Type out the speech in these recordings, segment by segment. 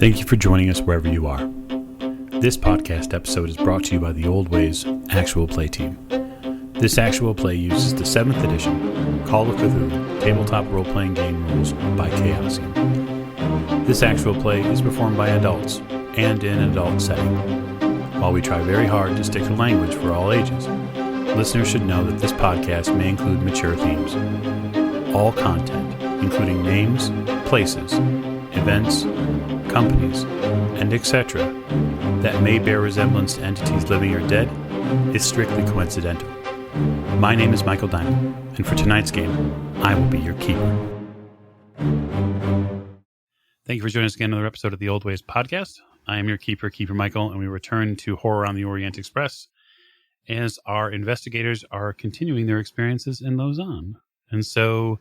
Thank you for joining us wherever you are. This podcast episode is brought to you by the Old Ways Actual Play Team. This actual play uses the 7th edition Call of Cthulhu tabletop role-playing game rules by Chaosium. This actual play is performed by adults and in an adult setting. While we try very hard to stick to language for all ages, listeners should know that this podcast may include mature themes. All content, including names, places, events, companies, and etc., that may bear resemblance to entities living or dead, is strictly coincidental. My name is Michael Diamond, and for tonight's game, I will be your keeper. Thank you for joining us again on another episode of the Old Ways podcast. I am your keeper, Keeper Michael, and we return to Horror on the Orient Express as our investigators are continuing their experiences in Lausanne. And so,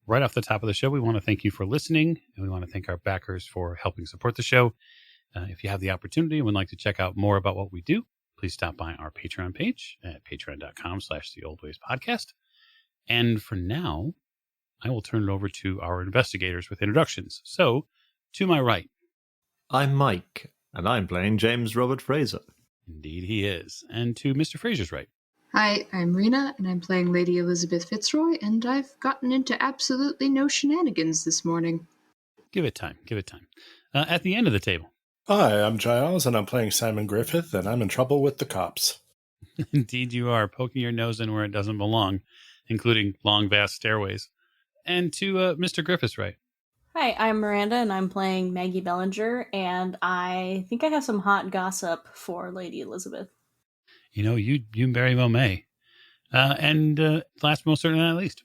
right off the top of the show, we want to thank you for listening, and we want to thank our backers for helping support the show. If you have the opportunity and would like to check out more about what we do, please stop by our Patreon page at patreon.com/theoldwayspodcast. And for now, I will turn it over to our investigators with introductions. So, to my right. I'm Mike, and I'm playing James Robert Fraser. Indeed he is. And to Mr. Fraser's right. Hi, I'm Rena, and I'm playing Lady Elizabeth Fitzroy, and I've gotten into absolutely no shenanigans this morning. Give it time. At the end of the table. Hi, I'm Giles, and I'm playing Simon Griffith, and I'm in trouble with the cops. Indeed you are, poking your nose in where it doesn't belong, including long, vast stairways. And to Mr. Griffith's right. Hi, I'm Miranda, and I'm playing Maggie Bellinger, and I think I have some hot gossip for Lady Elizabeth. You know, you very well may. And last, most certainly not least.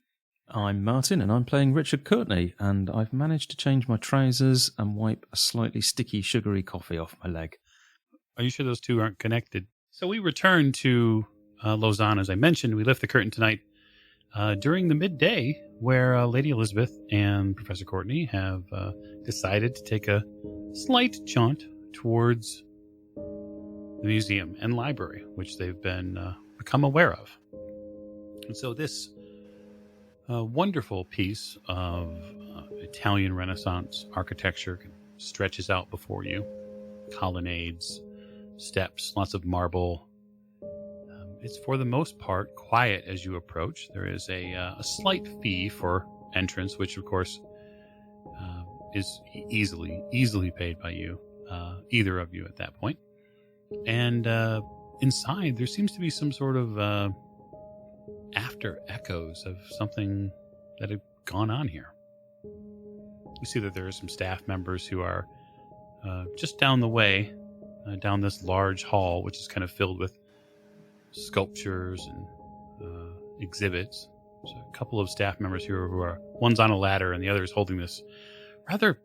I'm Martin, and I'm playing Richard Courtney, and I've managed to change my trousers and wipe a slightly sticky, sugary coffee off my leg. Are you sure those two aren't connected? So we return to Lausanne, as I mentioned. We lift the curtain tonight during the midday, where Lady Elizabeth and Professor Courtney have decided to take a slight jaunt towards the museum and library, which they've become aware of. And so this wonderful piece of Italian Renaissance architecture stretches out before you. Colonnades, steps, lots of marble. It's for the most part quiet as you approach. There is a slight fee for entrance, which of course is easily paid by you, either of you at that point. And inside, there seems to be some sort of after echoes of something that had gone on here. You see that there are some staff members who are just down the way, down this large hall, which is kind of filled with sculptures and exhibits. There's a couple of staff members here who are, one's on a ladder and the other is holding this rather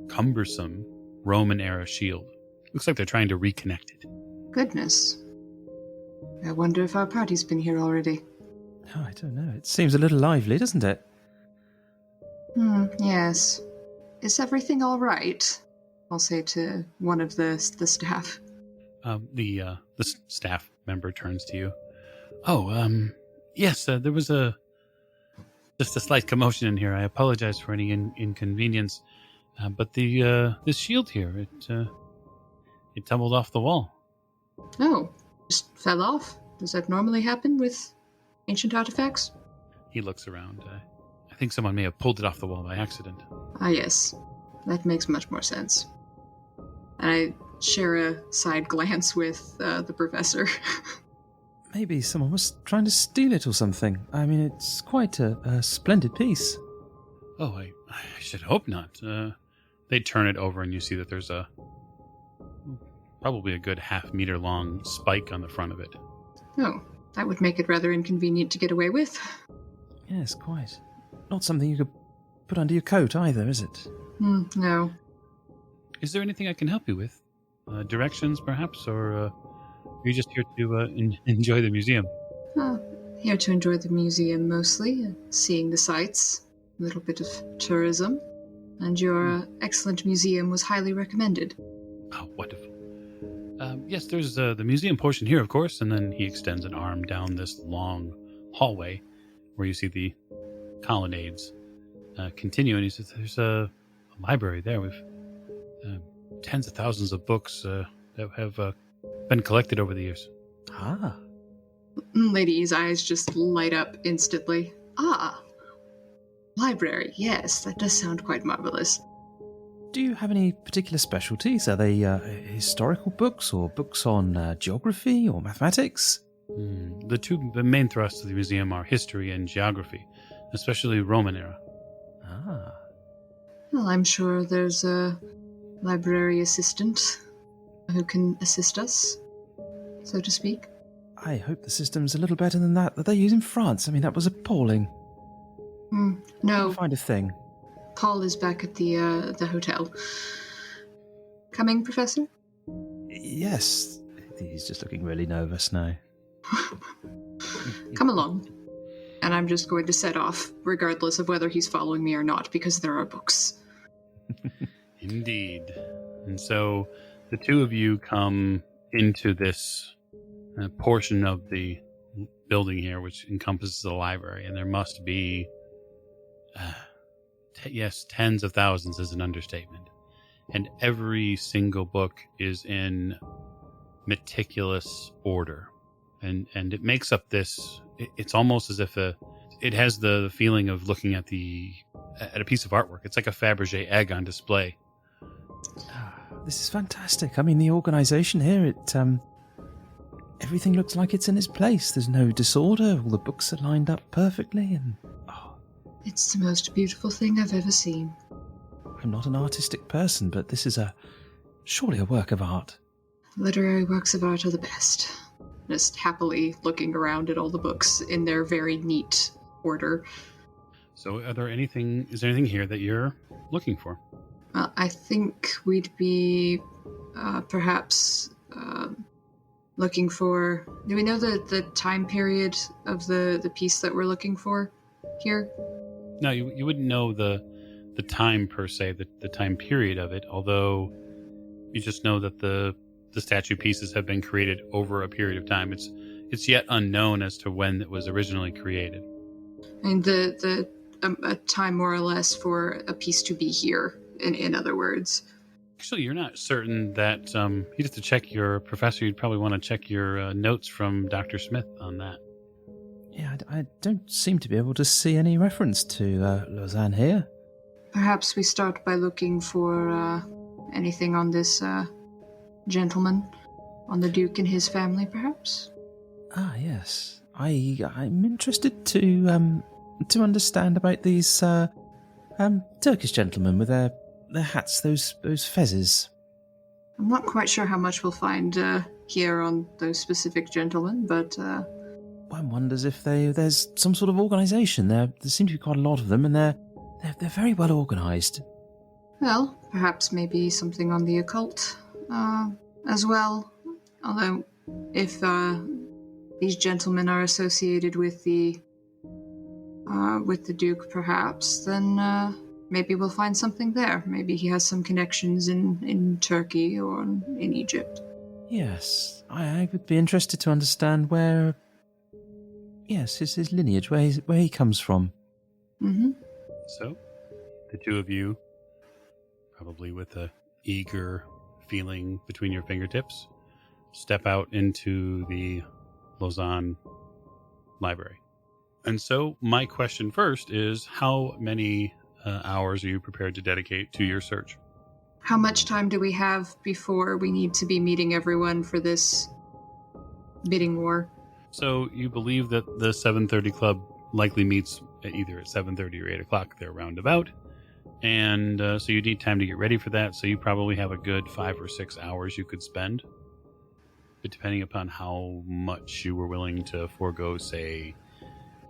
cumbersome Roman-era shield. Looks like they're trying to reconnect it. Goodness. I wonder if our party's been here already. Oh, I don't know. It seems a little lively, doesn't it? Yes. Is everything all right? I'll say to one of the staff. The staff member turns to you. Oh, yes, there was just a slight commotion in here. I apologize for any inconvenience. But this shield here, it tumbled off the wall. Oh, just fell off? Does that normally happen with ancient artifacts? He looks around. I think someone may have pulled it off the wall by accident. Ah, yes. That makes much more sense. I share a side glance with the professor. Maybe someone was trying to steal it or something. I mean, it's quite a splendid piece. Oh, I should hope not. They turn it over and you see that there's probably a good half-meter long spike on the front of it. Oh, that would make it rather inconvenient to get away with. Yes, quite. Not something you could put under your coat either, is it? No. Is there anything I can help you with? Directions, perhaps? Or are you just here to enjoy the museum? Here to enjoy the museum mostly, seeing the sights, a little bit of tourism. And your excellent museum was highly recommended. Oh, wonderful. Yes, there's the museum portion here, of course, and then he extends an arm down this long hallway where you see the colonnades continue, and he says, there's a library there. We've tens of thousands of books that have been collected over the years. Ah. Lady's eyes just light up instantly. Ah, library. Yes, that does sound quite marvelous. Do you have any particular specialties? Are they historical books or books on geography or mathematics? The main thrusts of the museum are history and geography, especially Roman era. Ah. Well, I'm sure there's a library assistant who can assist us, so to speak. I hope the system's a little better than that they use in France. I mean, that was appalling. No, Couldn't find a thing. Paul is back at the hotel. Coming, Professor? Yes. He's just looking really nervous now. Come along. And I'm just going to set off, regardless of whether he's following me or not, because there are books. Indeed. And so the two of you come into this portion of the building here, which encompasses the library, and there must be, tens of thousands is an understatement. And every single book is in meticulous order. And it makes up this, it's almost as if it has the feeling of looking at a piece of artwork. It's like a Fabergé egg on display. This is fantastic. I mean, the organisation here, everything looks like it's in its place. There's no disorder. All the books are lined up perfectly, and It's the most beautiful thing I've ever seen. I'm not an artistic person, but this is surely a work of art. Literary works of art are the best. Just happily looking around at all the books in their very neat order. So is there anything here that you're looking for? I think we'd be perhaps looking for... Do we know the time period of the piece that we're looking for here? No, you wouldn't know the time per se, the time period of it, although you just know that the statue pieces have been created over a period of time. It's yet unknown as to when it was originally created. And a time more or less for a piece to be here, in other words. Actually, you're not certain that you'd have to check your professor. You'd probably want to check your notes from Dr. Smith on that. Yeah, I don't seem to be able to see any reference to Lausanne here. Perhaps we start by looking for anything on this gentleman, on the Duke and his family, perhaps? Ah, yes. I'm interested to understand about these Turkish gentlemen with their hats, those fezzes. I'm not quite sure how much we'll find here on those specific gentlemen, but One wonders if there's some sort of organisation. There seem to be quite a lot of them, and they're very well organised. well, perhaps maybe something on the occult as well. Although, if these gentlemen are associated with the Duke, perhaps, then maybe we'll find something there. Maybe he has some connections in Turkey or in Egypt. Yes, I would be interested to understand where. Yes, his lineage, where he comes from. Mm-hmm. So, the two of you, probably with a eager feeling between your fingertips, step out into the Lausanne library. And so, my question first is, how many hours are you prepared to dedicate to your search? How much time do we have before we need to be meeting everyone for this bidding war? So, you believe that the 7:30 club likely meets either at 7:30 or 8 o'clock, they're roundabout. And so you need time to get ready for that, so you probably have a good 5 or 6 hours you could spend, but depending upon how much you were willing to forego, say,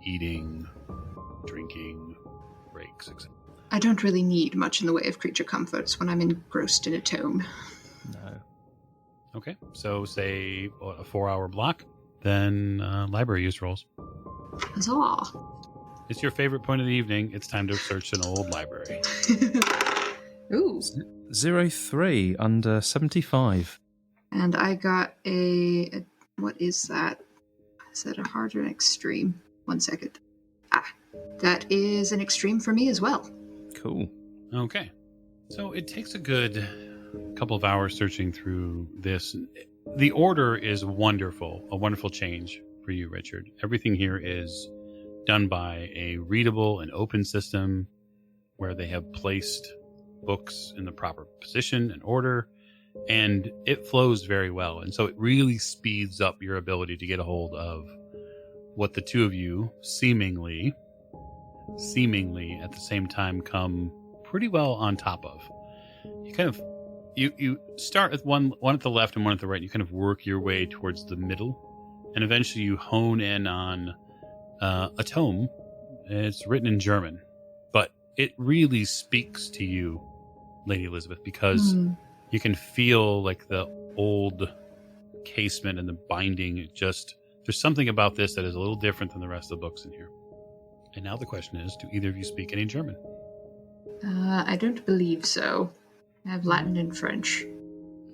eating, drinking, breaks, etc. I don't really need much in the way of creature comforts when I'm engrossed in a tome. No. Okay, so say a 4-hour block, then library use rolls. Huzzah! It's your favorite point of the evening. It's time to search an old library. Ooh. 03 under 75. And I got a what is that? Is that a hard or an extreme? 1 second. That is an extreme for me as well. Cool. Okay. So it takes a good a couple of hours searching through this. The order is wonderful, a wonderful change for you, Richard. Everything here is done by a readable and open system where they have placed books in the proper position and order, and it flows very well. And so it really speeds up your ability to get a hold of what the two of you seemingly at the same time come pretty well on top of. You kind of you start with one at the left and one at the right, and you kind of work your way towards the middle, and eventually you hone in on a tome. It's written in German, but it really speaks to you, Lady Elizabeth, because you can feel like the old casement and the binding. There's something about this that is a little different than the rest of the books in here. And now the question is, do either of you speak any German? I don't believe so. I have Latin and French.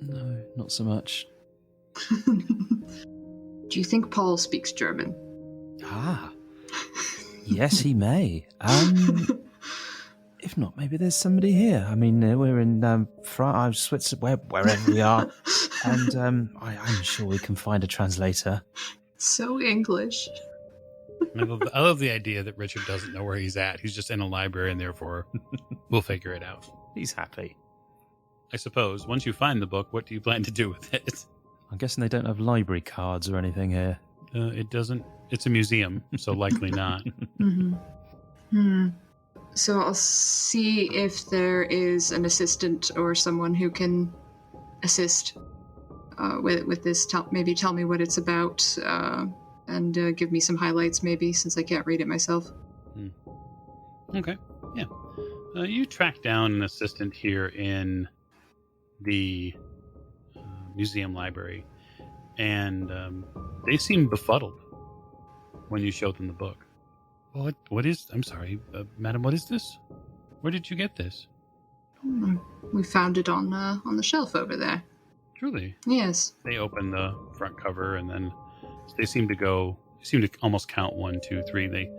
No, not so much. Do you think Paul speaks German? Ah. Yes, he may. If not, maybe there's somebody here. I mean, we're in France, Switzerland, wherever we are. And I'm sure we can find a translator. So English. I love the idea that Richard doesn't know where he's at. He's just in a library, and therefore we'll figure it out. He's happy. I suppose, once you find the book, what do you plan to do with it? I'm guessing they don't have library cards or anything here. It doesn't. It's a museum, so likely not. So I'll see if there is an assistant or someone who can assist with this. Maybe tell me what it's about, and give me some highlights, maybe, since I can't read it myself. Okay, yeah. You track down an assistant here in the museum library, and they seem befuddled when you showed them the book. What is... I'm sorry, madam, what is this? Where did you get this? We found it on the shelf over there. Truly? Yes. They open the front cover, and then they seem to almost count 1, 2, 3. They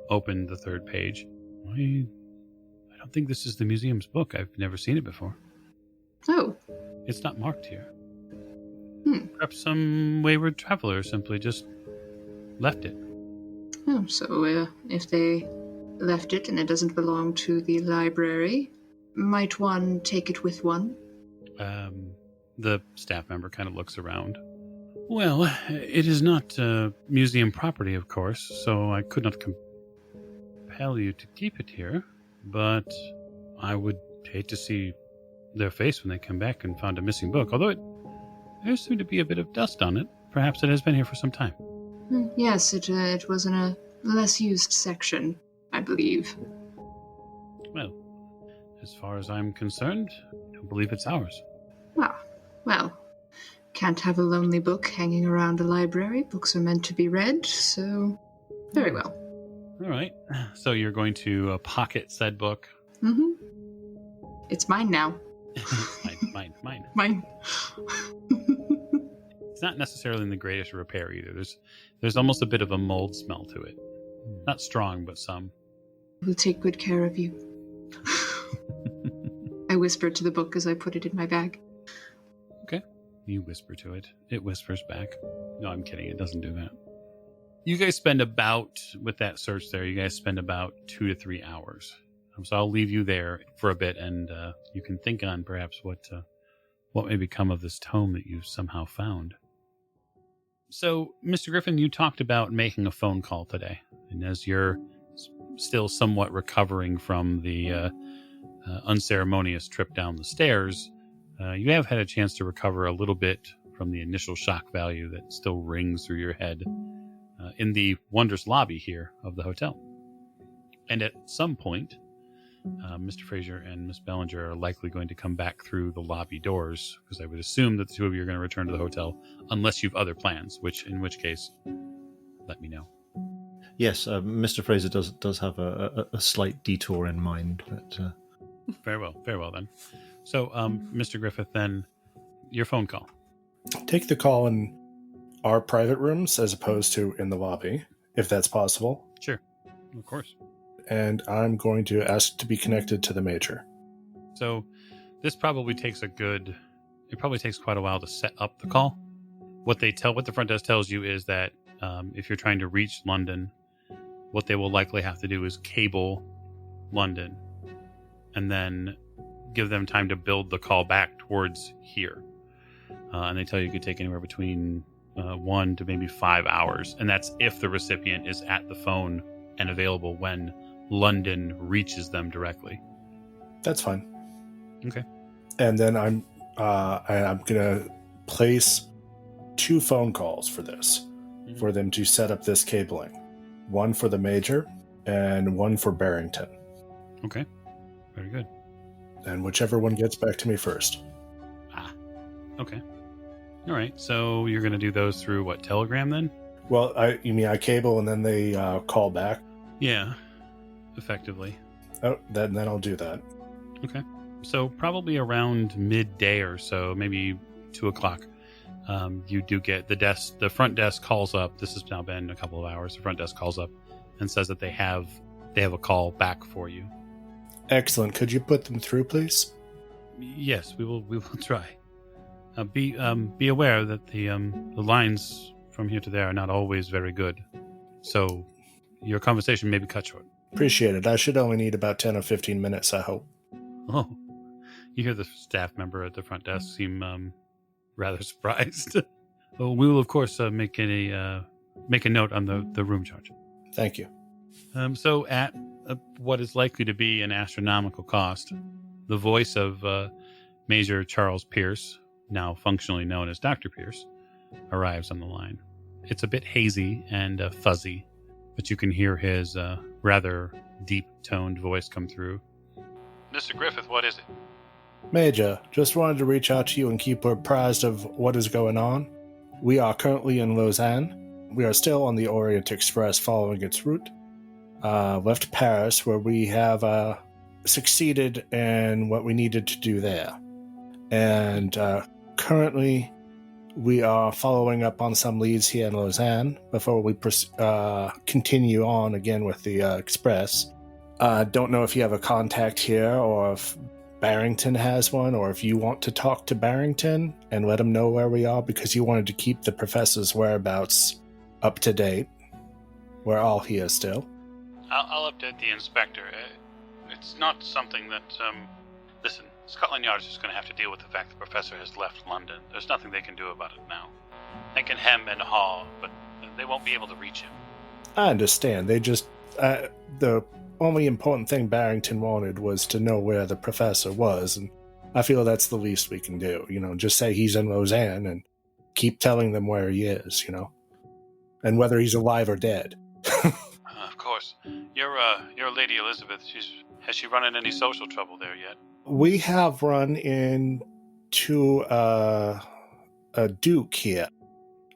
open the third page. I don't think this is the museum's book. I've never seen it before. Oh. It's not marked here. Perhaps some wayward traveler simply just left it. Oh, so if they left it and it doesn't belong to the library, might one take it with one? The staff member kind of looks around. Well, it is not museum property, of course, so I could not compel you to keep it here, but I would hate to see their face when they come back and found a missing book, although there seemed to be a bit of dust on it. Perhaps it has been here for some time. Yes, it was in a less used section, I believe. Well, as far as I'm concerned, I don't believe it's ours. Well, can't have a lonely book hanging around a library. Books are meant to be read, so very well. All right. So you're going to pocket said book? It's mine now. Mine. Mine. It's not necessarily in the greatest repair either. There's almost a bit of a mold smell to it. Not strong, but some. We'll take good care of you. I whispered to the book as I put it in my bag. Okay. You whisper to it. It whispers back. No, I'm kidding. It doesn't do that. You guys spend with that search there, you guys spend about 2 to 3 hours. So I'll leave you there for a bit, and you can think on perhaps what may become of this tome that you've somehow found. So, Mr. Griffin, you talked about making a phone call today. And as you're still somewhat recovering from the unceremonious trip down the stairs, you have had a chance to recover a little bit from the initial shock value that still rings through your head in the wondrous lobby here of the hotel. And at some point, Mr. Fraser and Miss Bellinger are likely going to come back through the lobby doors, because I would assume that the two of you are going to return to the hotel unless you've other plans, in which case, let me know. Yes, Mr. Fraser does have a slight detour in mind. But, Very well then. So, Mr. Griffith, then, your phone call. Take the call in our private rooms as opposed to in the lobby, if that's possible. Sure, of course. And I'm going to ask to be connected to the Major. So This probably takes it probably takes quite a while to set up the call. What the front desk tells you is that if you're trying to reach London, what they will likely have to do is cable London and then give them time to build the call back towards here. And they tell you it could take anywhere between 1 to maybe 5 hours. And that's if the recipient is at the phone and available when London reaches them directly. That's fine. Okay. And then I'm gonna place 2 phone calls for this, for them to set up this cabling. One for the Major and one for Barrington. Okay. Very good. And whichever one gets back to me first. Okay. All right. So you're going to do those through what, Telegram then? Well, you mean I cable and then they call back? Yeah. Effectively. Oh, then I'll do that. Okay. So probably around midday or so, maybe 2:00. You do get the front desk calls up. This has now been a couple of hours. The front desk calls up and says that they have a call back for you. Excellent. Could you put them through, please? Yes, we will try. Be aware that the lines from here to there are not always very good. So your conversation may be cut short. Appreciate it. I should only need about 10 or 15 minutes, I hope. Oh, you hear the staff member at the front desk seem rather surprised. Oh, we will, of course, make a note on the room charge. Thank you. So at what is likely to be an astronomical cost, the voice of Major Charles Pierce, now functionally known as Dr. Pierce, arrives on the line. It's a bit hazy and fuzzy, but you can hear his rather deep-toned voice come through. Mr. Griffith, what is it? Major, just wanted to reach out to you and keep apprised of what is going on. We are currently in Lausanne. We are still on the Orient Express following its route. Left Paris, where we have succeeded in what we needed to do there. And currently, we are following up on some leads here in Lausanne before we continue on again with the Express. Don't know if you have a contact here or if Barrington has one, or if you want to talk to Barrington and let him know where we are, because you wanted to keep the professor's whereabouts up to date. We're all here still. I'll update the inspector. It's not something that, listen, Scotland Yard is just going to have to deal with the fact the professor has left London. There's nothing they can do about it now. They can hem and haw, but they won't be able to reach him. I understand. They just, the only important thing Barrington wanted was to know where the professor was, and I feel that's the least we can do. Just say he's in Lausanne and keep telling them where he is, and whether he's alive or dead. Of course. Your Lady Elizabeth, has she run in any social trouble there yet? We have run into a duke here.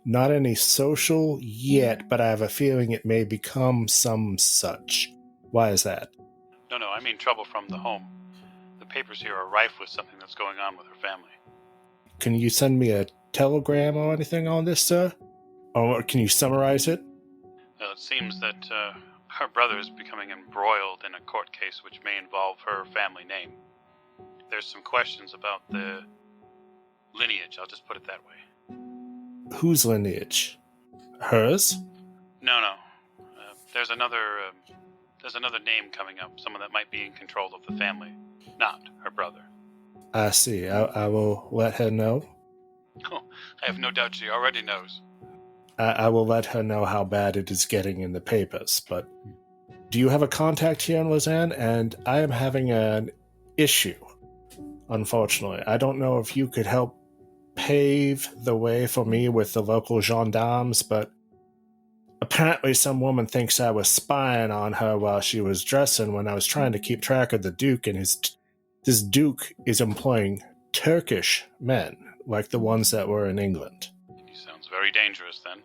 Not any social yet, but I have a feeling it may become some such. Why is that? No, I mean trouble from the home. The papers here are rife with something that's going on with her family. Can you send me a telegram or anything on this, sir? Or can you summarize it? Well, it seems that her brother is becoming embroiled in a court case which may involve her family name. There's some questions about the lineage, I'll just put it that way. Whose lineage? Hers? No. There's another name coming up, someone that might be in control of the family, not her brother. I see. I will let her know. Oh, I have no doubt she already knows. I will let her know how bad it is getting in the papers, but do you have a contact here in Lausanne? And I am having an issue, unfortunately. I don't know if you could help pave the way for me with the local gendarmes, but apparently some woman thinks I was spying on her while she was dressing when I was trying to keep track of the Duke, and this Duke is employing Turkish men, like the ones that were in England. He sounds very dangerous, then.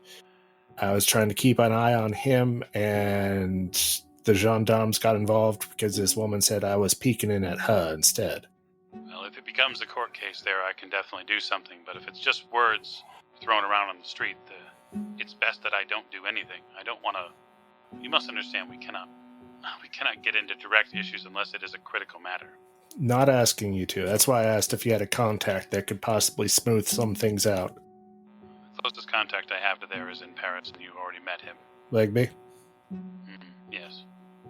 I was trying to keep an eye on him, and the gendarmes got involved because this woman said I was peeking in at her instead. Well, if it becomes a court case there, I can definitely do something, but if it's just words thrown around on the street, it's best that I don't do anything. I don't want to... You must understand, we cannot get into direct issues unless it is a critical matter. Not asking you to. That's why I asked if you had a contact that could possibly smooth some things out. The closest contact I have to there is in Paris, and you've already met him. Legby? Yes.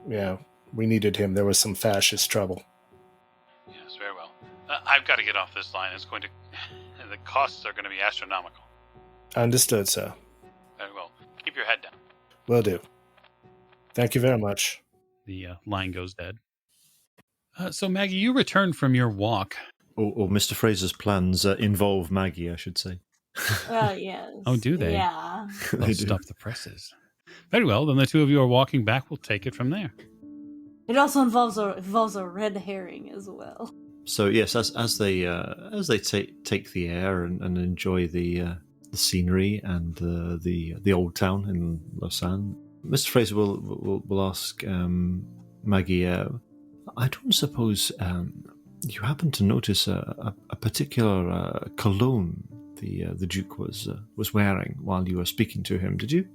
Yeah, we needed him. There was some fascist trouble. Yes, very well. I've got to get off this line. It's going to... The costs are going to be astronomical. Understood, sir. Very well. Keep your head down. Will do. Thank you very much. The line goes dead. So, Maggie, you returned from your walk. Or Mr. Fraser's plans involve Maggie, I should say. Yes. Oh, do they? Yeah. They'll They do. stop the presses. Very well. Then the two of you are walking back. We'll take it from there. It also involves a red herring as well. So yes, as they take the air and enjoy the scenery and the old town in Lausanne, Mr. Fraser will ask Maggie. I don't suppose you happen to notice a particular cologne the Duke was wearing while you were speaking to him, did you?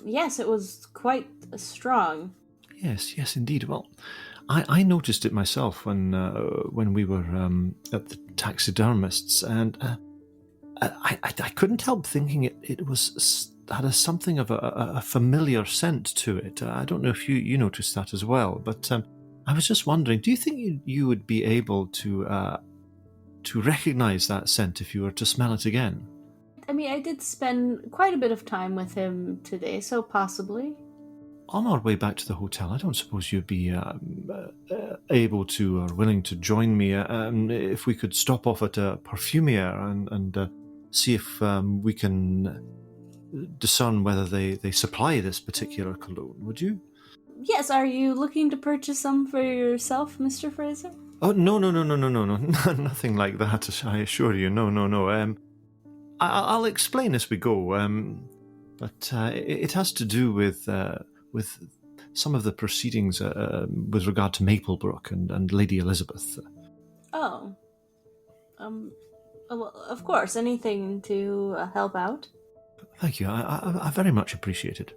Yes, it was quite strong. Yes, indeed. Well, I noticed it myself when we were at the taxidermist's, and I couldn't help thinking it had something of a familiar scent to it. I don't know if you noticed that as well, but I was just wondering, do you think you would be able to recognize that scent if you were to smell it again? I mean, I did spend quite a bit of time with him today, so possibly. On our way back to the hotel, I don't suppose you'd be able to or willing to join me if we could stop off at a perfumier and see if we can discern whether they supply this particular cologne, would you? Yes, are you looking to purchase some for yourself, Mr. Fraser? Oh, no, nothing like that, I assure you, no. I'll explain as we go, but it has to do with some of the proceedings with regard to Maplebrook and Lady Elizabeth. Oh. Well, of course, anything to help out. Thank you, I very much appreciate it.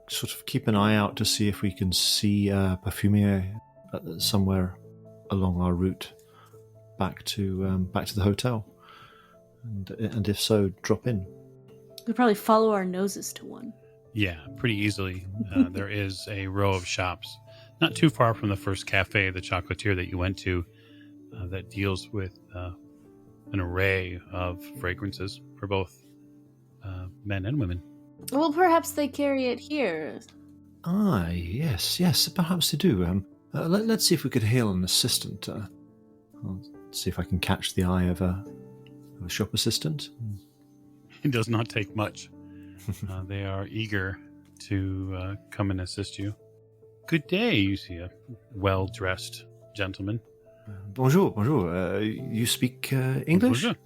Sort of keep an eye out to see if we can see Perfumier somewhere along our route back to the hotel, and if so, drop in. We'd probably follow our noses to one. Yeah, pretty easily. There is a row of shops not too far from the first cafe, the chocolatier that you went to, that deals with an array of fragrances for both men and women. Well, perhaps they carry it here. Ah, yes, perhaps they do. Let's see if we could hail an assistant. I'll see if I can catch the eye of a shop assistant. It does not take much. They are eager to come and assist you. Good day, you see a well-dressed gentleman. Bonjour. You speak English? Bonjour.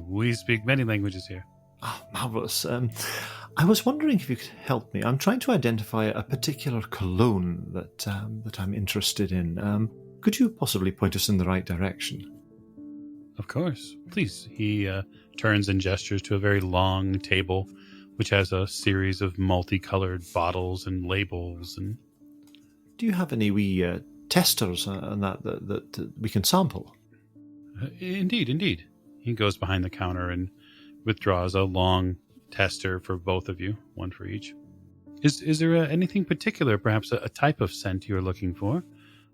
We speak many languages here. Oh, marvellous. I was wondering if you could help me. I'm trying to identify a particular cologne that I'm interested in. Could you possibly point us in the right direction? Of course. Please. He turns and gestures to a very long table, which has a series of multicolored bottles and labels. And do you have any wee testers on that we can sample? Indeed. He goes behind the counter and withdraws a long tester for both of you, one for each. Is there anything particular, perhaps a type of scent you're looking for?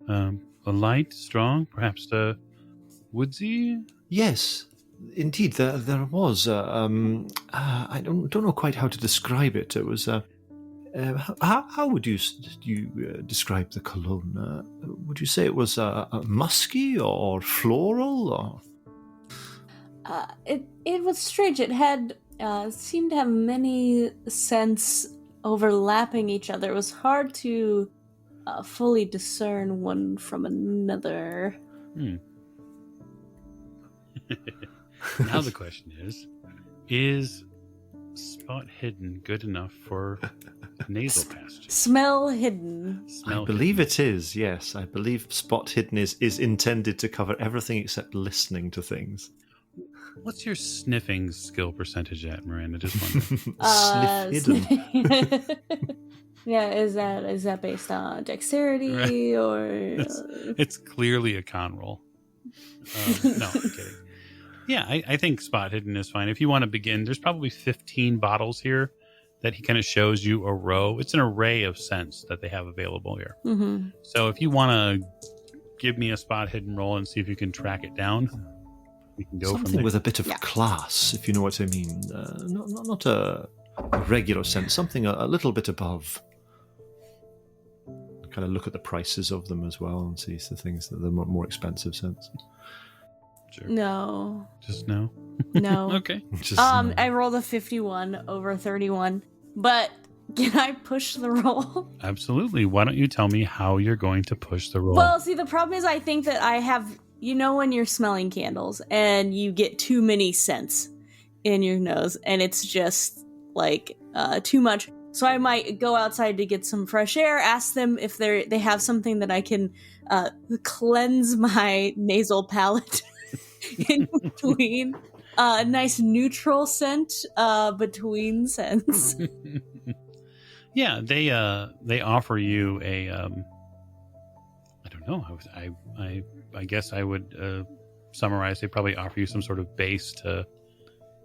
A light, strong, perhaps woodsy? Yes, indeed. There was. I don't know quite how to describe it. It was. How would you describe the cologne? Would you say it was a musky or floral or? It was strange. It had seemed to have many scents overlapping each other. It was hard to fully discern one from another. Now the question is spot hidden good enough for nasal passage? Smell hidden. I believe it is, yes. I believe spot hidden is intended to cover everything except listening to things. What's your sniffing skill percentage at, Miranda? Just wondering. Sniff hidden. Yeah, is that based on dexterity or? It's clearly a con roll. No, I'm kidding. Yeah, I think spot hidden is fine. If you want to begin, there's probably 15 bottles here that he kind of shows you a row. It's an array of scents that they have available here. Mm-hmm. So if you want to give me a spot hidden roll and see if you can track it down, we can go from Something there. with a bit of class, if you know what I mean. Not a regular scent, something a little bit above. Kind of look at the prices of them as well and see the things that the more expensive scents. Sure. No. Just no. No. Okay. Just, I rolled a 51 over 31, but can I push the roll? Absolutely. Why don't you tell me how you're going to push the roll? Well, see, the problem is I think that I have, when you're smelling candles and you get too many scents in your nose and it's just like too much. So I might go outside to get some fresh air, ask them if they have something that I can cleanse my nasal palate in between. A nice neutral scent between scents. Yeah, they offer you a I don't know. I guess I would summarize. They probably offer you some sort of base to.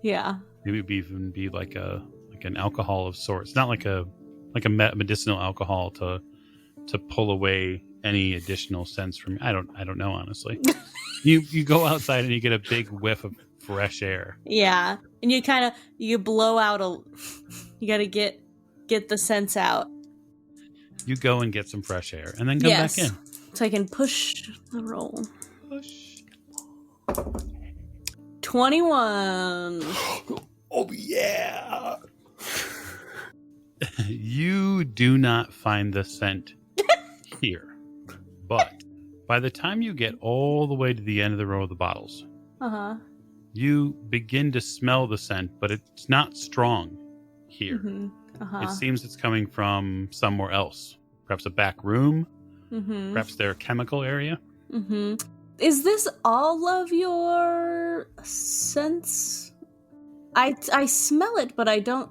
Yeah. Maybe it'd even be like an alcohol of sorts, not like a medicinal alcohol to pull away any additional scents from. I don't know, honestly. You go outside and you get a big whiff of fresh air. Yeah, and you blow out you got to get the scents out. You go and get some fresh air and then come back in. So I can push the roll. Push. 21. oh yeah! You do not find the scent here, but by the time you get all the way to the end of the row of the bottles, you begin to smell the scent, but it's not strong here. Mm-hmm. It seems it's coming from somewhere else, perhaps a back room, perhaps their chemical area. Mm-hmm. Is this all of your scents? I smell it, but I don't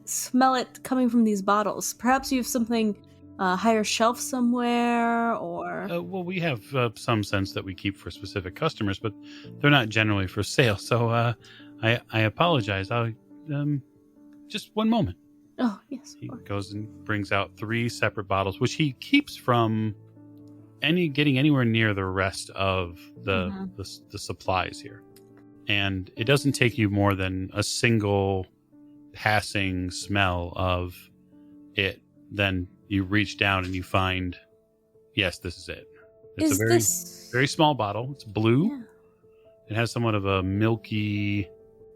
smell it coming from these bottles. Perhaps you have something higher shelf somewhere, or well, we have some scents that we keep for specific customers, but they're not generally for sale. So I apologize. I'll just one moment. Oh yes. He goes and brings out 3 separate bottles, which he keeps from getting anywhere near the rest of the supplies here. And it doesn't take you more than a single passing smell of it. Then you reach down and you find, yes, this is it. It's very small bottle. It's blue. Yeah. It has somewhat of a milky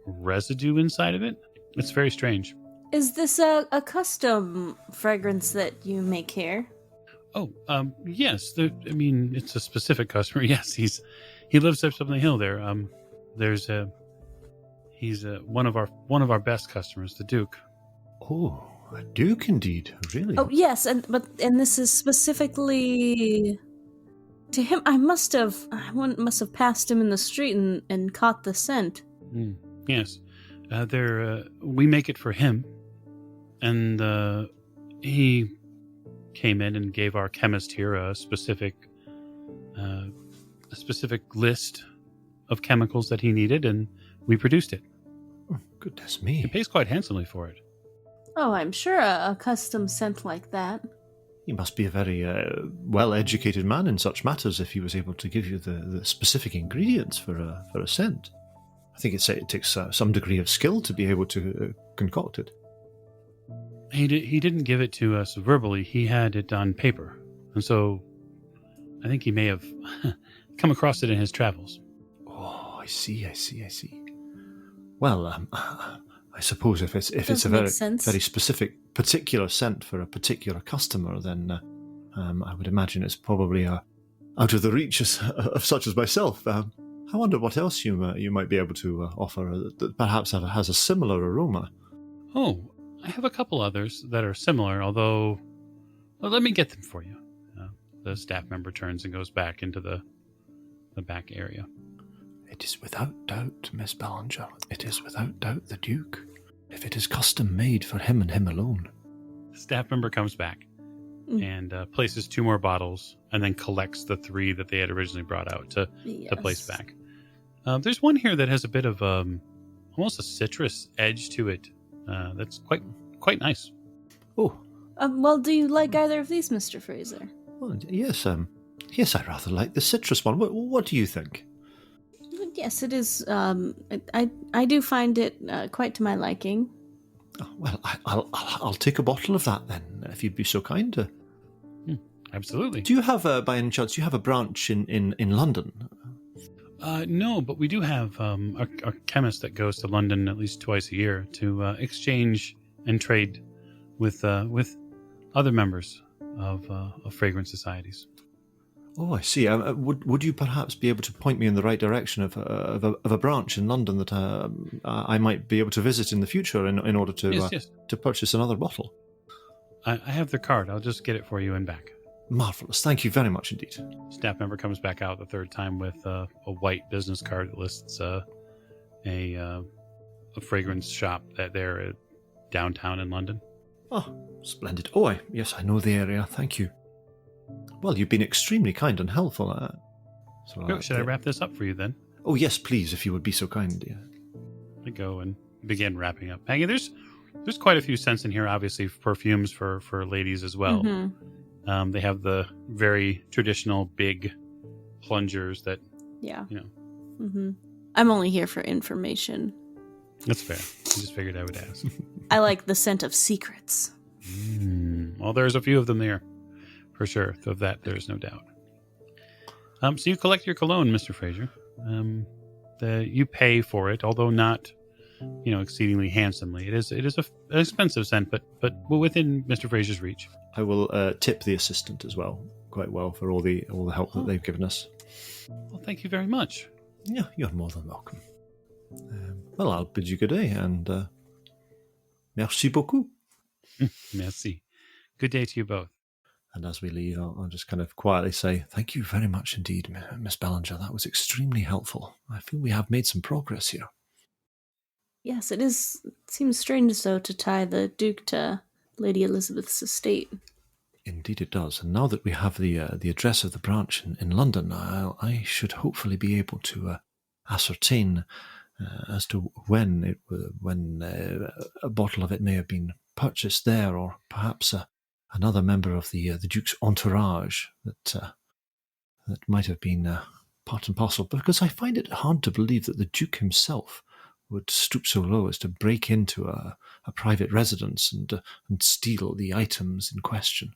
residue inside of it. It's very strange. Is this a custom fragrance that you make here? Oh, yes. It's a specific customer. Yes, he lives up on the hill there. He's one of our best customers, the Duke. Oh, a Duke indeed, really? Oh yes, and this is specifically to him. I must have passed him in the street and caught the scent. Yes, we make it for him, and he came in and gave our chemist here a specific list of chemicals that he needed, and we produced it. Oh, goodness me. He pays quite handsomely for it. Oh, I'm sure a custom scent like that. He must be a very well-educated man in such matters if he was able to give you the specific ingredients for a scent. I think it takes some degree of skill to be able to concoct it. He didn't give it to us verbally. He had it on paper. And so I think he may have come across it in his travels. Oh, I see. Well, I suppose if it's a very specific, particular scent for a particular customer, then I would imagine it's probably out of the reach of such as myself. I wonder what else you might be able to offer that perhaps has a similar aroma. Oh, I have a couple others that are similar, although... Well, let me get them for you. The staff member turns and goes back into the back area. It is without doubt, Miss Ballinger. It is without doubt the Duke. If it is custom made for him and him alone. The staff member comes back and places 2 more bottles and then collects the 3 that they had originally brought out to place back. There's one here that has a bit of almost a citrus edge to it. That's quite nice. Oh. Well, do you like either of these, Mr. Fraser? Well, yes, yes, I rather like the citrus one. What do you think? Yes, it is. I do find it quite to my liking. Oh, well, I'll take a bottle of that then, if you'd be so kind. Absolutely. Do you have, by any chance, do you have a branch in London? No, but we do have a chemist that goes to London at least twice a year to exchange and trade with other members of fragrance societies. Oh, I see. Would you perhaps be able to point me in the right direction of a branch in London that I might be able to visit in the future in order to Yes. to purchase another bottle? I have their card. I'll just get it for you and back. Marvelous. Thank you very much indeed. Staff member comes back out the 3rd time with a white business card that lists a fragrance shop that they're downtown in London. Oh, splendid. Oh, yes, I know the area. Thank you. Well, you've been extremely kind and helpful. Should I wrap this up for you then? Oh, yes, please, if you would be so kind. Yeah. I go and begin wrapping up. Maggie, there's quite a few scents in here. Obviously, perfumes for ladies as well. Mm-hmm. They have the very traditional big plungers that, Mm-hmm. I'm only here for information. That's fair. I just figured I would ask. I like the scent of secrets. Well, there's a few of them there, for sure. Of that, there's no doubt. So you collect your cologne, Mr. Fraser. You pay for it, although not, exceedingly handsomely. It is an expensive scent, but within Mr. Fraser's reach. I will tip the assistant as well, quite well, for all the help that they've given us. Well, thank you very much. Yeah, you're more than welcome. Well, I'll bid you good day, and merci beaucoup. Merci. Good day to you both. And as we leave, I'll just kind of quietly say, thank you very much indeed, Miss Ballinger. That was extremely helpful. I feel we have made some progress here. Yes, it is. It seems strange, though, to tie the Duke to Lady Elizabeth's estate. Indeed it does. And now that we have the address of the branch in London, I should hopefully be able to ascertain as to when a bottle of it may have been purchased there, or perhaps another member of the Duke's entourage that might have been part and parcel. Because I find it hard to believe that the Duke himself would stoop so low as to break into a private residence and steal the items in question.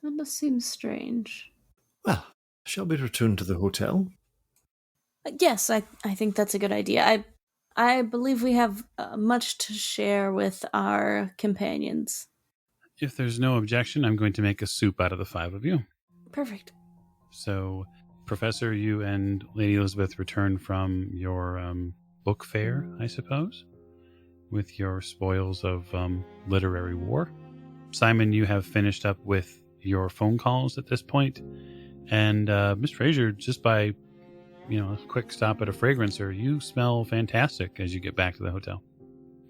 That does seem strange. Well, shall we return to the hotel? Yes, I think that's a good idea. I believe we have much to share with our companions. If there's no objection, I'm going to make a soup out of the 5 of you. Perfect. So, Professor, you and Lady Elizabeth return from your book fair, I suppose, with your spoils of literary war. Simon, you have finished up with your phone calls at this point. And Miss Fraser, just by a quick stop at a fragrancer, you smell fantastic as you get back to the hotel.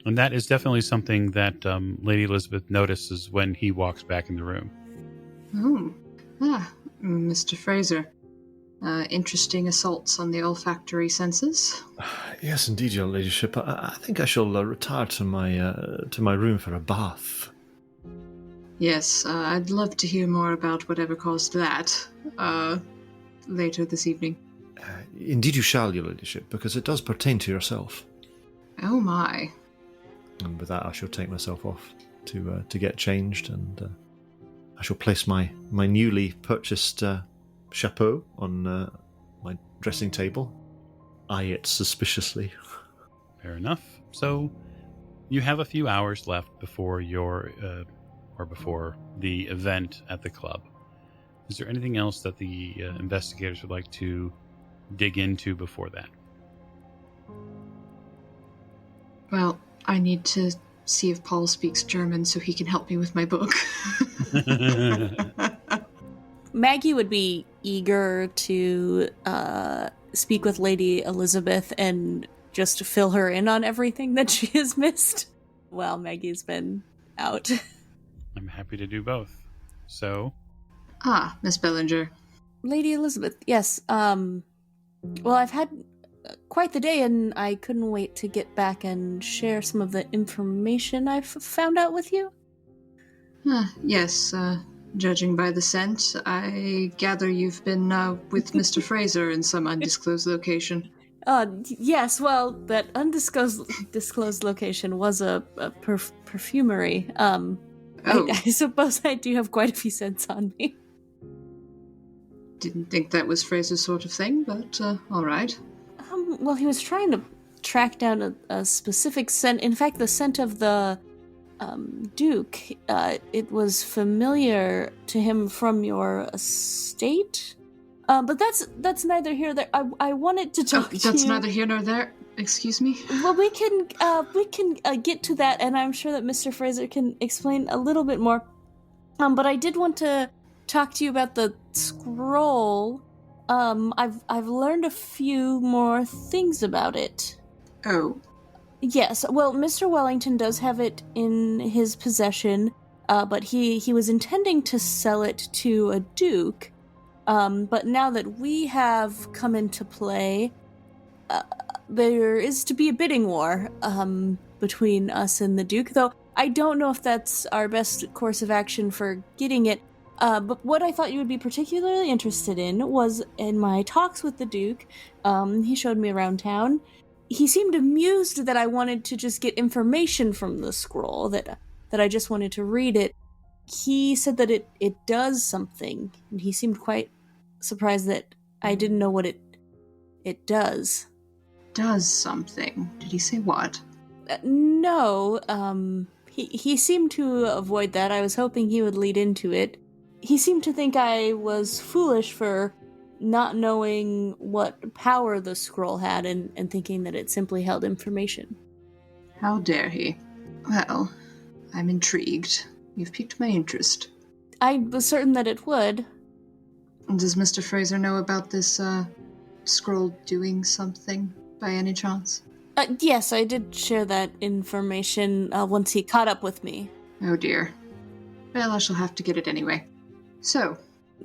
And that is definitely something that Lady Elizabeth notices when he walks back in the room. Mr. Fraser. Interesting assaults on the olfactory senses. Yes, indeed, your ladyship. I think I shall retire to my room for a bath. Yes, I'd love to hear more about whatever caused that later this evening. Indeed you shall, your ladyship, because it does pertain to yourself. Oh my. And with that I shall take myself off to get changed, and I shall place my newly purchased chapeau on my dressing table, eye it suspiciously. Fair enough. So you have a few hours left before before the event at the club. Is there anything else that the investigators would like to dig into before that? Well, I need to see if Paul speaks German so he can help me with my book. Maggie would be eager to speak with Lady Elizabeth and just fill her in on everything that she has missed while Maggie's been out. I'm happy to do both. So, Miss Bellinger. Lady Elizabeth, yes. Well, I've had quite the day, and I couldn't wait to get back and share some of the information I've found out with you. Yes, judging by the scent, I gather you've been with Mr. Fraser in some undisclosed location. Yes, well, that undisclosed location was a perfumery. I suppose I do have quite a few cents on me. Didn't think that was Fraser's sort of thing, but all right. Well, he was trying to track down a specific scent. In fact, the scent of the Duke, it was familiar to him from your estate. But that's neither here nor there. I wanted to talk to you. That's neither here nor there. Excuse me? Well, we can get to that, and I'm sure that Mr. Fraser can explain a little bit more. But I did want to talk to you about the scroll. I've learned a few more things about it. Oh. Yes, well, Mr. Wellington does have it in his possession, but he was intending to sell it to a duke. But now that we have come into play, there is to be a bidding war between us and the duke, though I don't know if that's our best course of action for getting it. But what I thought you would be particularly interested in was in my talks with the duke. He showed me around town. He seemed amused that I wanted to just get information from the scroll, that I just wanted to read it. He said that it does something, and he seemed quite surprised that I didn't know what it does. Does something? Did he say what? No, he seemed to avoid that. I was hoping he would lead into it. He seemed to think I was foolish for not knowing what power the scroll had and thinking that it simply held information. How dare he? Well, I'm intrigued. You've piqued my interest. I was certain that it would. Does Mr. Fraser know about this scroll doing something by any chance? Yes, I did share that information once he caught up with me. Oh dear. Well, I shall have to get it anyway. So,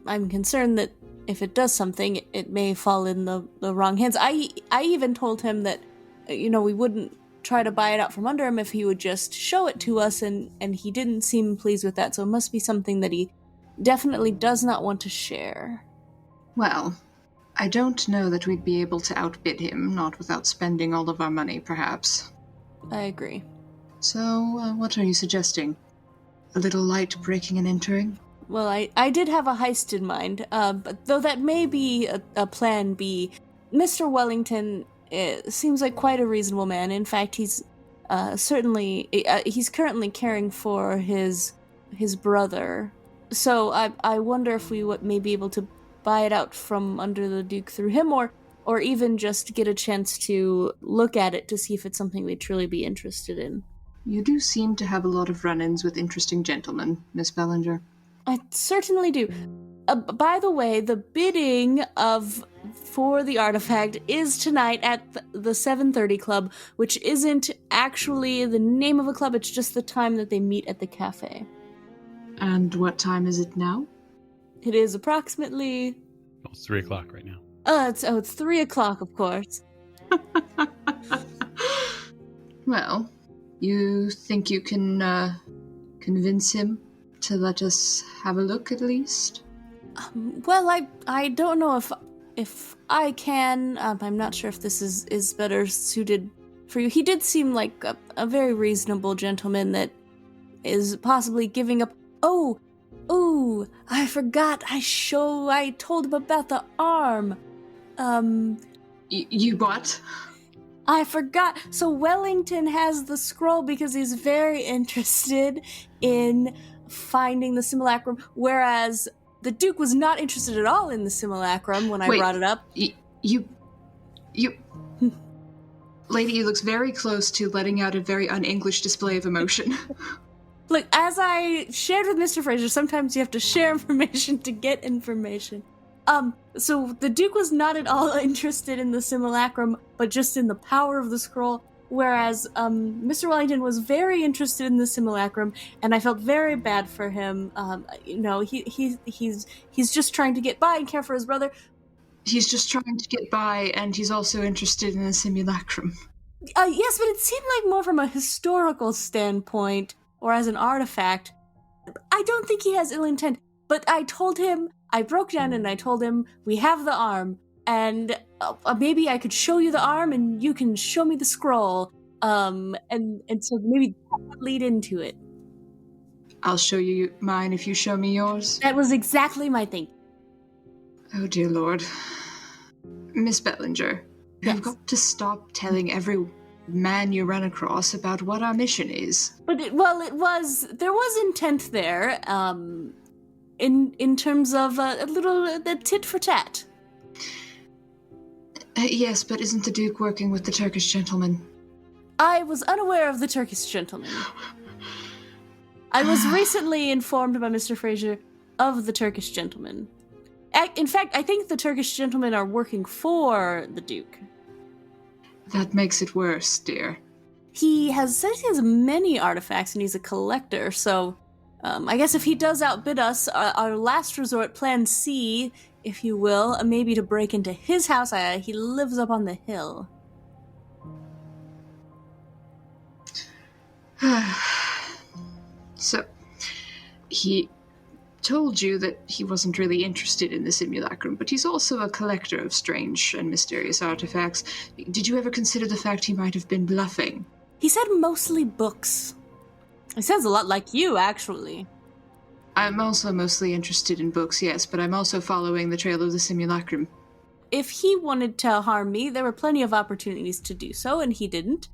I'm concerned that if it does something, it may fall in the wrong hands. I even told him that, we wouldn't try to buy it out from under him if he would just show it to us, and he didn't seem pleased with that, so it must be something that he definitely does not want to share. Well, I don't know that we'd be able to outbid him, not without spending all of our money, perhaps. I agree. So, what are you suggesting? A little light breaking and entering? Well, I did have a heist in mind, but though that may be a plan B. Mr. Wellington seems like quite a reasonable man. In fact, he's he's currently caring for his brother. So I wonder if we may be able to buy it out from under the Duke through him, or even just get a chance to look at it to see if it's something we'd truly be interested in. You do seem to have a lot of run-ins with interesting gentlemen, Miss Bellinger. I certainly do. By the way, the bidding for the artifact is tonight at the 7:30 Club, which isn't actually the name of a club, it's just the time that they meet at the cafe. And what time is it now? It is approximately... Well, it's 3 o'clock right now. It's 3 o'clock, of course. Well, you think you can convince him to let us have a look at least? Well, I don't know if I can. I'm not sure if this is better suited for you. He did seem like a very reasonable gentleman that is possibly giving up. Oh, I forgot. I told him about the arm. You what? I forgot. So Wellington has the scroll because he's very interested in finding the simulacrum, whereas the Duke was not interested at all in the simulacrum when I brought it up. You... Lady looks very close to letting out a very un-English display of emotion. Look, as I shared with Mr. Fraser, sometimes you have to share information to get information. So the Duke was not at all interested in the simulacrum, but just in the power of the scroll, whereas Mr. Wellington was very interested in the simulacrum, and I felt very bad for him. He's just trying to get by and care for his brother. He's just trying to get by, and he's also interested in the simulacrum. Yes, but it seemed like more from a historical standpoint, or as an artifact. I don't think he has ill intent, but I broke down and I told him, we have the arm, and maybe I could show you the arm and you can show me the scroll, and so maybe that would lead into it. I'll show you mine if you show me yours. That was exactly my thinking. Oh, dear Lord. Miss Bellinger, Yes. you've got to stop telling every man you run across about what our mission is. But there was intent there, in terms of a little tit for tat. Yes, but isn't the Duke working with the Turkish gentleman? I was unaware of the Turkish gentleman. I was recently informed by Mr. Fraser of the Turkish gentleman. In fact, I think the Turkish gentlemen are working for the Duke. That makes it worse, dear. He has many artifacts and he's a collector, so I guess if he does outbid us, our last resort, plan C, if you will, maybe to break into his house. He lives up on the hill. So, he told you that he wasn't really interested in the simulacrum, but he's also a collector of strange and mysterious artifacts. Did you ever consider the fact he might have been bluffing? He said mostly books. It sounds a lot like you, actually. I'm also mostly interested in books, yes, but I'm also following the trail of the simulacrum. If he wanted to harm me, there were plenty of opportunities to do so, and he didn't.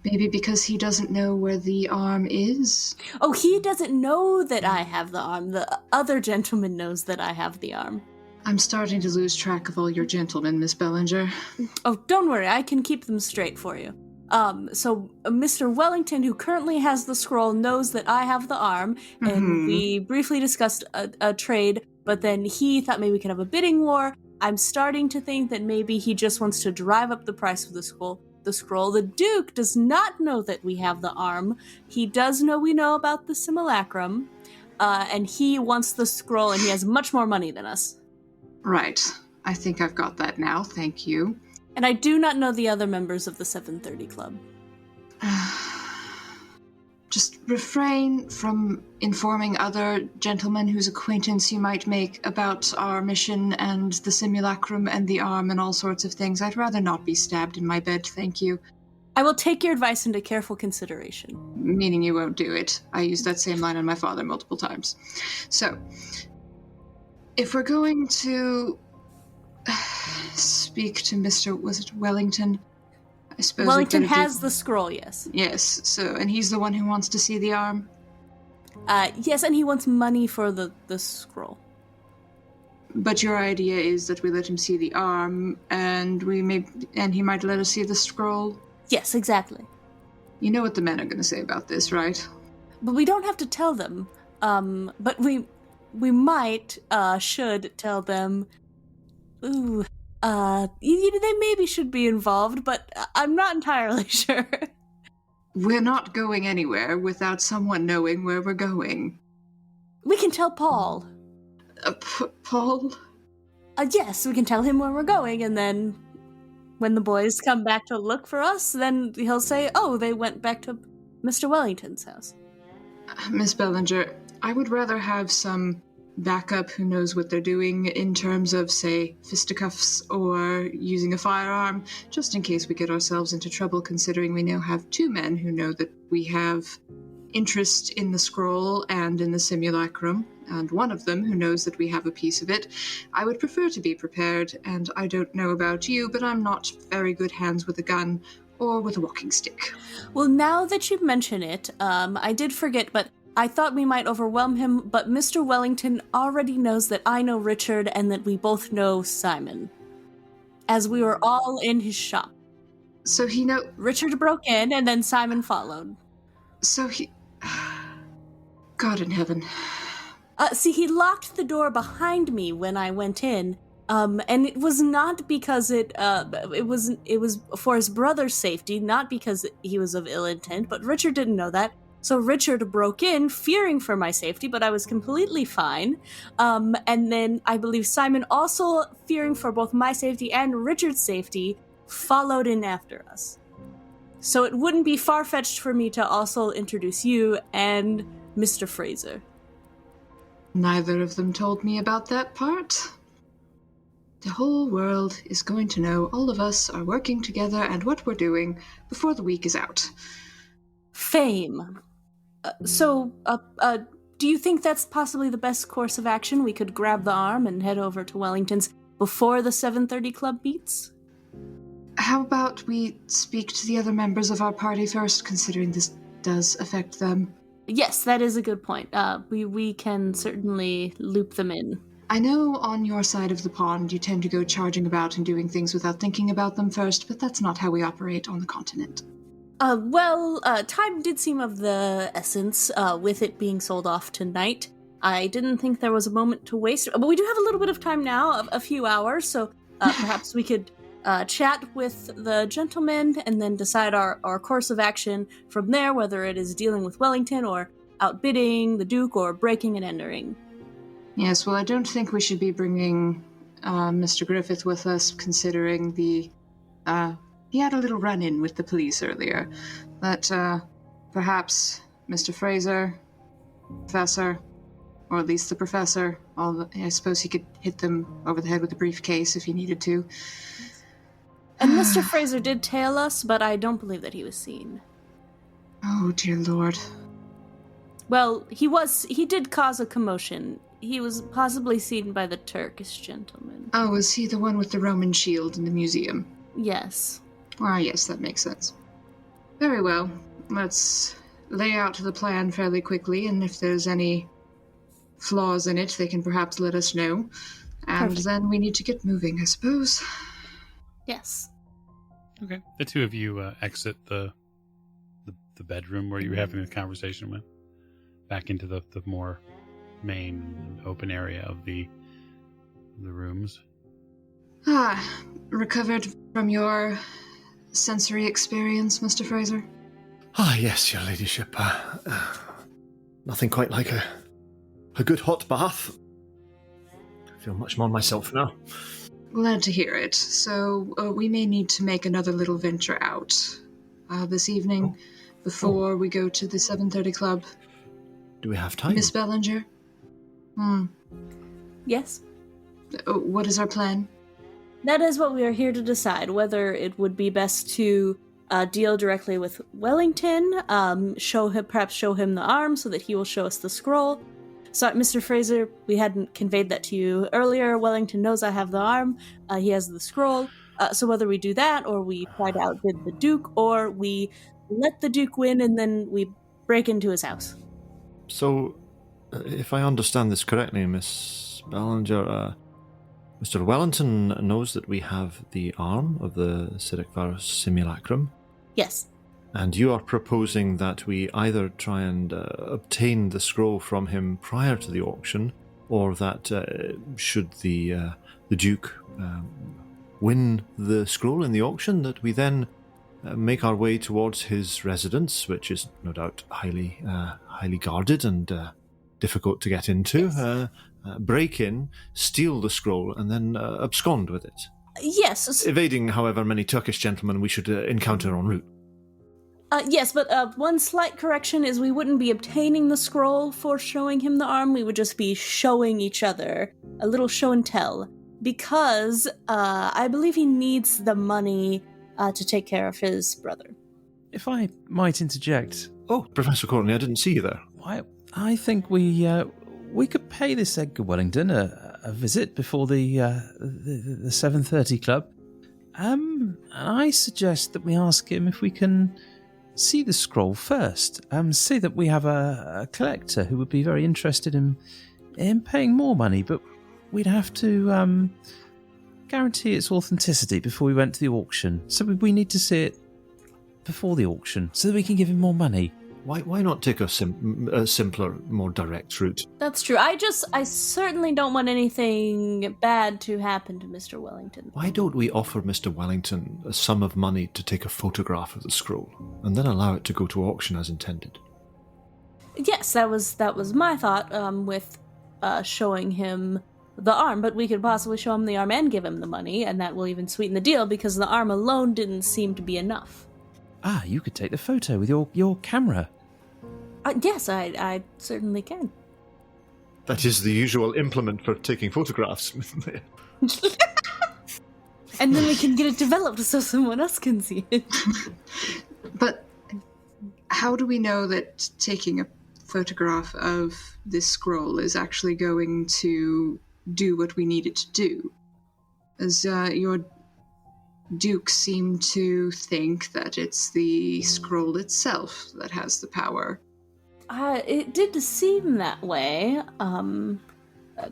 Maybe because he doesn't know where the arm is? Oh, he doesn't know that I have the arm. The other gentleman knows that I have the arm. I'm starting to lose track of all your gentlemen, Miss Bellinger. Oh, don't worry, I can keep them straight for you. So Mr. Wellington, who currently has the scroll, knows that I have the arm, and we briefly discussed a trade, but then he thought maybe we could have a bidding war. I'm starting to think that maybe he just wants to drive up the price of the scroll. The Duke does not know that we have the arm. He does know we know about the simulacrum, and he wants the scroll, and he has much more money than us. Right. I think I've got that now, thank you. And I do not know the other members of the 730 Club. Just refrain from informing other gentlemen whose acquaintance you might make about our mission and the simulacrum and the arm and all sorts of things. I'd rather not be stabbed in my bed, thank you. I will take your advice into careful consideration. Meaning you won't do it. I used that same line on my father multiple times. So, if we're going to speak to Mr. Was it Wellington? I suppose Wellington has the scroll, yes. Yes, so, and he's the one who wants to see the arm? Yes, and he wants money for the scroll. But your idea is that we let him see the arm, and he might let us see the scroll? Yes, exactly. You know what the men are going to say about this, right? But we don't have to tell them. But we should tell them. Ooh, they maybe should be involved, but I'm not entirely sure. We're not going anywhere without someone knowing where we're going. We can tell Paul. Paul? Yes, we can tell him where we're going, and then when the boys come back to look for us, then he'll say, oh, they went back to Mr. Wellington's house. Miss Bellinger, I would rather have some backup who knows what they're doing in terms of, say, fisticuffs or using a firearm, just in case we get ourselves into trouble, considering we now have two men who know that we have interest in the scroll and in the simulacrum, and one of them who knows that we have a piece of it. I would prefer to be prepared, and I don't know about you, but I'm not very good hands with a gun or with a walking stick. Well, now that you mention it, I did forget, but I thought we might overwhelm him, but Mr. Wellington already knows that I know Richard and that we both know Simon, as we were all in his shop. So he Richard broke in, and then Simon followed. So he... God in heaven. See, he locked the door behind me when I went in, and it was not because it was for his brother's safety, not because he was of ill intent, but Richard didn't know that. So Richard broke in, fearing for my safety, but I was completely fine. And then I believe Simon, also fearing for both my safety and Richard's safety, followed in after us. So it wouldn't be far-fetched for me to also introduce you and Mr. Fraser. Neither of them told me about that part. The whole world is going to know all of us are working together and what we're doing before the week is out. Fame. Do you think that's possibly the best course of action? We could grab the arm and head over to Wellington's before the 7:30 club meets? How about we speak to the other members of our party first, considering this does affect them? Yes, that is a good point. We can certainly loop them in. I know on your side of the pond you tend to go charging about and doing things without thinking about them first, but that's not how we operate on the continent. Time did seem of the essence, with it being sold off tonight. I didn't think there was a moment to waste, but we do have a little bit of time now, a few hours, so perhaps we could chat with the gentleman and then decide our course of action from there, whether it is dealing with Wellington or outbidding the Duke or breaking and entering. Yes, well, I don't think we should be bringing Mr. Griffith with us, considering he had a little run-in with the police earlier. But perhaps Mr. Fraser, Professor, or at least the Professor, I suppose he could hit them over the head with a briefcase if he needed to. And Mr. Fraser did tail us, but I don't believe that he was seen. Oh, dear Lord. Well, he did cause a commotion. He was possibly seen by the Turkish gentleman. Oh, was he the one with the Roman shield in the museum? Yes. Ah, yes, that makes sense. Very well. Let's lay out the plan fairly quickly, and if there's any flaws in it, they can perhaps let us know. And Perfect. then we need to get moving, I suppose. Yes. Okay. The two of you exit the bedroom where you were having the conversation with, back into the more main open area of the rooms. Recovered from your sensory experience, Mr. Fraser? Yes, your ladyship. Nothing quite like a good hot bath. I feel much more myself now. Glad to hear it. So we may need to make another little venture out this evening before we go to the 7:30 club. Do we have time? Miss Bellinger? Yes. What is our plan? That is what we are here to decide, whether it would be best to deal directly with Wellington, perhaps show him the arm so that he will show us the scroll. So, Mr. Fraser, we hadn't conveyed that to you earlier. Wellington knows I have the arm. He has the scroll. So whether we do that, or we try to outbid the Duke, or we let the Duke win and then we break into his house. So, if I understand this correctly, Miss Ballinger, Mr. Wellington knows that we have the arm of the Siddiq simulacrum. Yes. And you are proposing that we either try and obtain the scroll from him prior to the auction, or that should the Duke win the scroll in the auction, that we then make our way towards his residence, which is no doubt highly guarded and difficult to get into, break in, steal the scroll, and then abscond with it. Yes. Evading however many Turkish gentlemen we should encounter en route. Yes, but one slight correction is we wouldn't be obtaining the scroll for showing him the arm. We would just be showing each other a little show and tell, because I believe he needs the money to take care of his brother. If I might interject. Oh, Professor Courtney, I didn't see you there. I think we could pay this Edgar Wellington a visit before the 7:30 club. And I suggest that we ask him if we can see the scroll first. Say that we have a collector who would be very interested in paying more money, but we'd have to guarantee its authenticity before we went to the auction. So we need to see it before the auction so that we can give him more money. Why not take a simpler, more direct route? That's true. I certainly don't want anything bad to happen to Mr. Wellington. Why don't we offer Mr. Wellington a sum of money to take a photograph of the scroll, and then allow it to go to auction as intended? Yes, that was my thought, with showing him the arm, but we could possibly show him the arm and give him the money, and that will even sweeten the deal, because the arm alone didn't seem to be enough. Ah, you could take the photo with your camera. Yes, I certainly can. That is the usual implement for taking photographs. And then we can get it developed so someone else can see it. But how do we know that taking a photograph of this scroll is actually going to do what we need it to do? As your Duke seemed to think that it's the scroll itself that has the power. It did seem that way.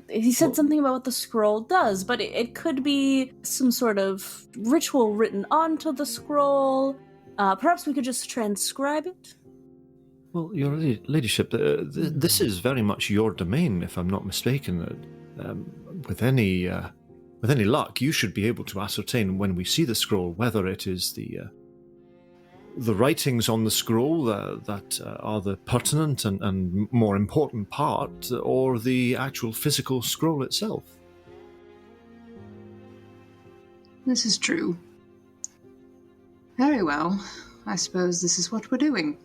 He said something about what the scroll does, but it could be some sort of ritual written onto the scroll. Perhaps we could just transcribe it? Well, your ladyship, this is very much your domain, if I'm not mistaken. With any luck, you should be able to ascertain when we see the scroll whether it is the writings on the scroll that are the pertinent and more important part, or the actual physical scroll itself. This is true. Very well. I suppose this is what we're doing.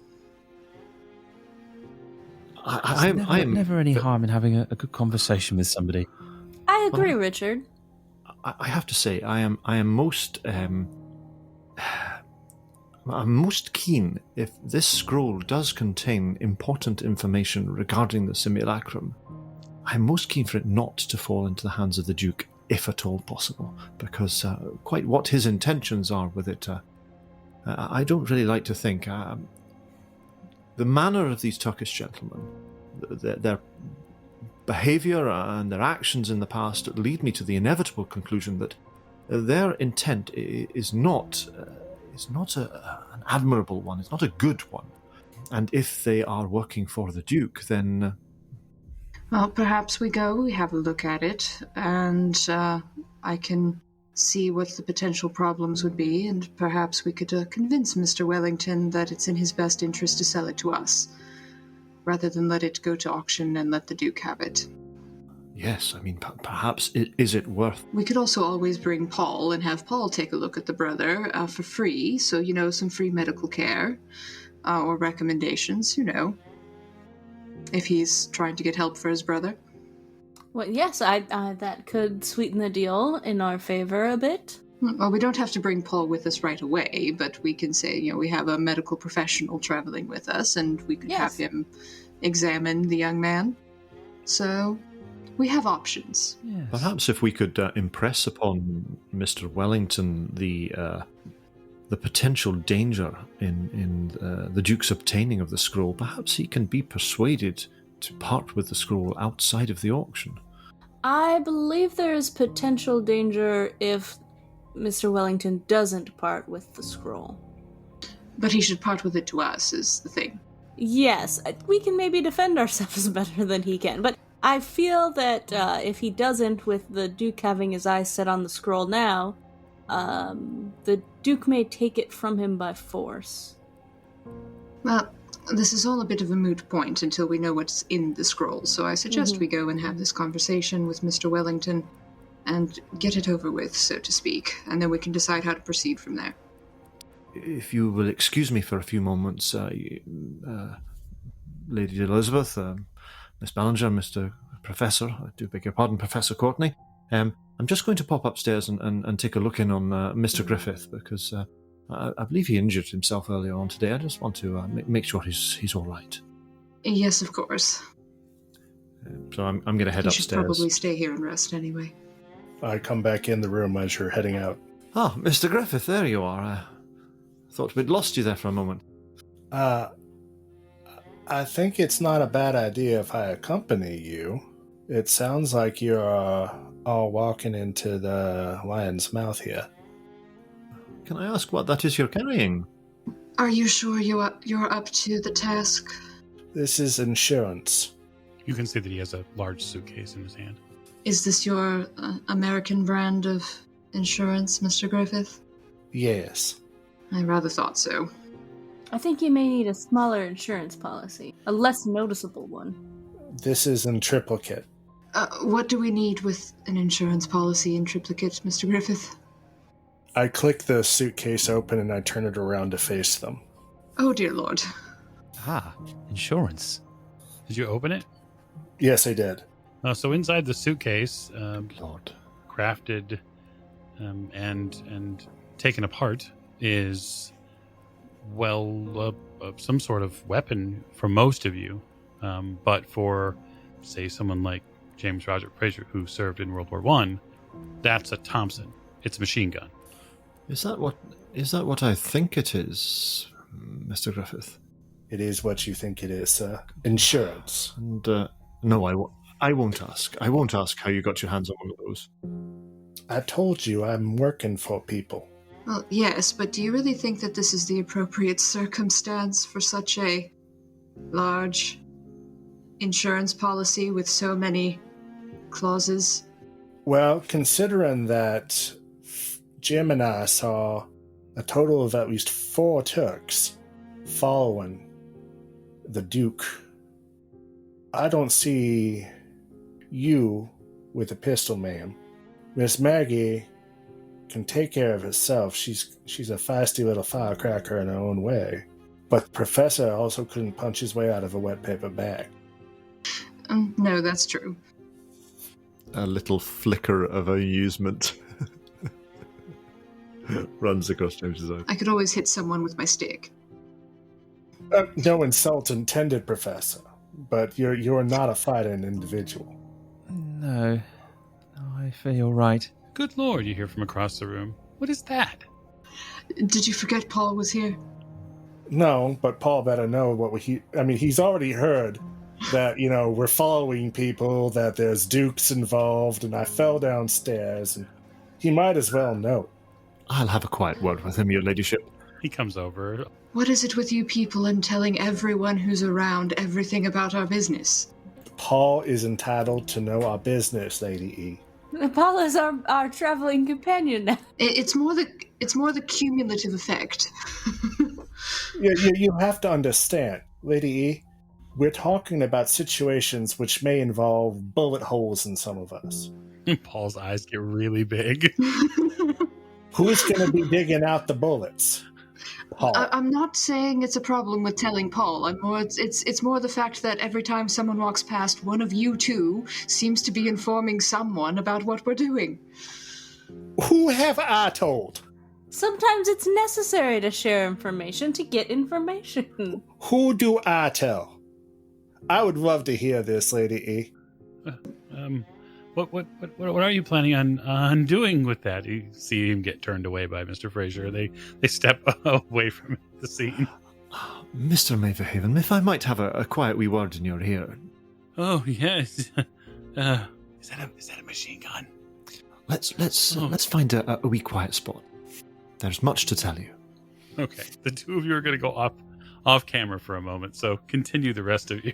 I'm never any harm in having a good conversation with somebody. I agree, Richard. I have to say, I'm most keen, if this scroll does contain important information regarding the simulacrum, I'm most keen for it not to fall into the hands of the Duke, if at all possible, because quite what his intentions are with it, I don't really like to think. The manner of these Turkish gentlemen, their behaviour and their actions in the past lead me to the inevitable conclusion that their intent is not an admirable one. It's not a good one. And if they are working for the Duke, then... Well, perhaps we have a look at it, and I can see what the potential problems would be, and perhaps we could convince Mr. Wellington that it's in his best interest to sell it to us, rather than let it go to auction and let the Duke have it. Yes, I mean, perhaps is it worth... We could also always bring Paul and have Paul take a look at the brother for free, so, some free medical care or recommendations, if he's trying to get help for his brother. Well, yes, I that could sweeten the deal in our favor a bit. Well, we don't have to bring Paul with us right away, but we can say, we have a medical professional traveling with us, and we could have him examine the young man. So... we have options. Yes. Perhaps if we could impress upon Mr. Wellington the potential danger in the Duke's obtaining of the scroll, perhaps he can be persuaded to part with the scroll outside of the auction. I believe there is potential danger if Mr. Wellington doesn't part with the scroll. But he should part with it to us, is the thing. Yes, we can maybe defend ourselves better than he can, but I feel that if he doesn't, with the Duke having his eyes set on the scroll now, the Duke may take it from him by force. Well, this is all a bit of a moot point until we know what's in the scroll, so I suggest we go and have this conversation with Mr. Wellington and get it over with, so to speak, and then we can decide how to proceed from there. If you will excuse me for a few moments, Lady Elizabeth, Miss Ballinger, Mr. Professor, I do beg your pardon, Professor Courtney. I'm just going to pop upstairs and take a look in on Mr. Griffith, because I believe he injured himself earlier on today. I just want to make sure he's all right. Yes, of course. So I'm going to head upstairs. You should probably stay here and rest anyway. I come back in the room as you're heading out. Ah, Mr. Griffith, there you are. I thought we'd lost you there for a moment. I think it's not a bad idea if I accompany you. It sounds like you're all walking into the lion's mouth here. Can I ask what that is you're carrying? Are you sure you're up to the task? This is insurance. You can see that he has a large suitcase in his hand. Is this your American brand of insurance, Mr. Griffith? Yes. I rather thought so. I think you may need a smaller insurance policy, a less noticeable one. This is in triplicate. What do we need with an insurance policy in triplicate, Mr. Griffith? I click the suitcase open and I turn it around to face them. Oh, dear Lord. Ah, insurance. Did you open it? Yes, I did. So inside the suitcase, Lord. crafted and taken apart, is, some sort of weapon for most of you. But for, say, someone like James Roger Fraser, who served in World War One, that's a Thompson. It's a machine gun. Is that what I think it is, Mr. Griffith? It is what you think it is, sir. Insurance. And no, I won't ask. I won't ask how you got your hands on one of those. I told you I'm working for people. Well, yes, but do you really think that this is the appropriate circumstance for such a large insurance policy with so many clauses? Well, considering that Jim and I saw a total of at least 4 Turks following the Duke, I don't see you with a pistol, ma'am. Miss Maggie can take care of herself. She's a feisty little firecracker in her own way. But the Professor also couldn't punch his way out of a wet paper bag. No, that's true. A little flicker of amusement runs across James's eyes. I could always hit someone with my stick. No insult intended, Professor, but you're not a fighting individual. No, I fear you're right. Good Lord, you hear from across the room. What is that? Did you forget Paul was here? No, but Paul better know he's already heard that, we're following people, that there's dukes involved, and I fell downstairs, and he might as well know. I'll have a quiet word with him, your ladyship. He comes over. What is it with you people and telling everyone who's around everything about our business? Paul is entitled to know our business, Lady E. Paul is our traveling companion now. It's more the cumulative effect. You have to understand, Lady E, we're talking about situations which may involve bullet holes in some of us. Paul's eyes get really big. Who's going to be digging out the bullets? Paul. I'm not saying it's a problem with telling Paul. It's more the fact that every time someone walks past, one of you two seems to be informing someone about what we're doing. Who have I told? Sometimes it's necessary to share information to get information. Who do I tell? I would love to hear this, Lady E. What are you planning on doing with that? You see him get turned away by Mr. Fraser. They step away from the scene. Mr. Maverhaven, if I might have a quiet wee word in your ear. Oh yes. Is that a machine gun? Let's find a wee quiet spot. There's much to tell you. Okay, the two of you are going to go off camera for a moment. So continue the rest of you.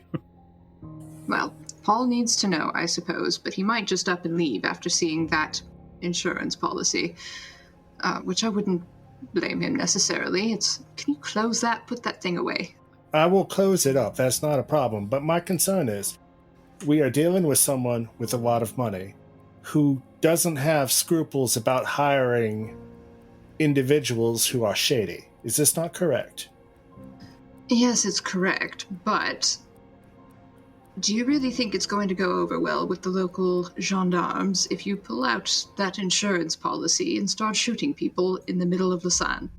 Well, Paul needs to know, I suppose, but he might just up and leave after seeing that insurance policy, which I wouldn't blame him necessarily. Can you close that? Put that thing away. I will close it up. That's not a problem. But my concern is we are dealing with someone with a lot of money who doesn't have scruples about hiring individuals who are shady. Is this not correct? Yes, it's correct, but do you really think it's going to go over well with the local gendarmes if you pull out that insurance policy and start shooting people in the middle of Lausanne?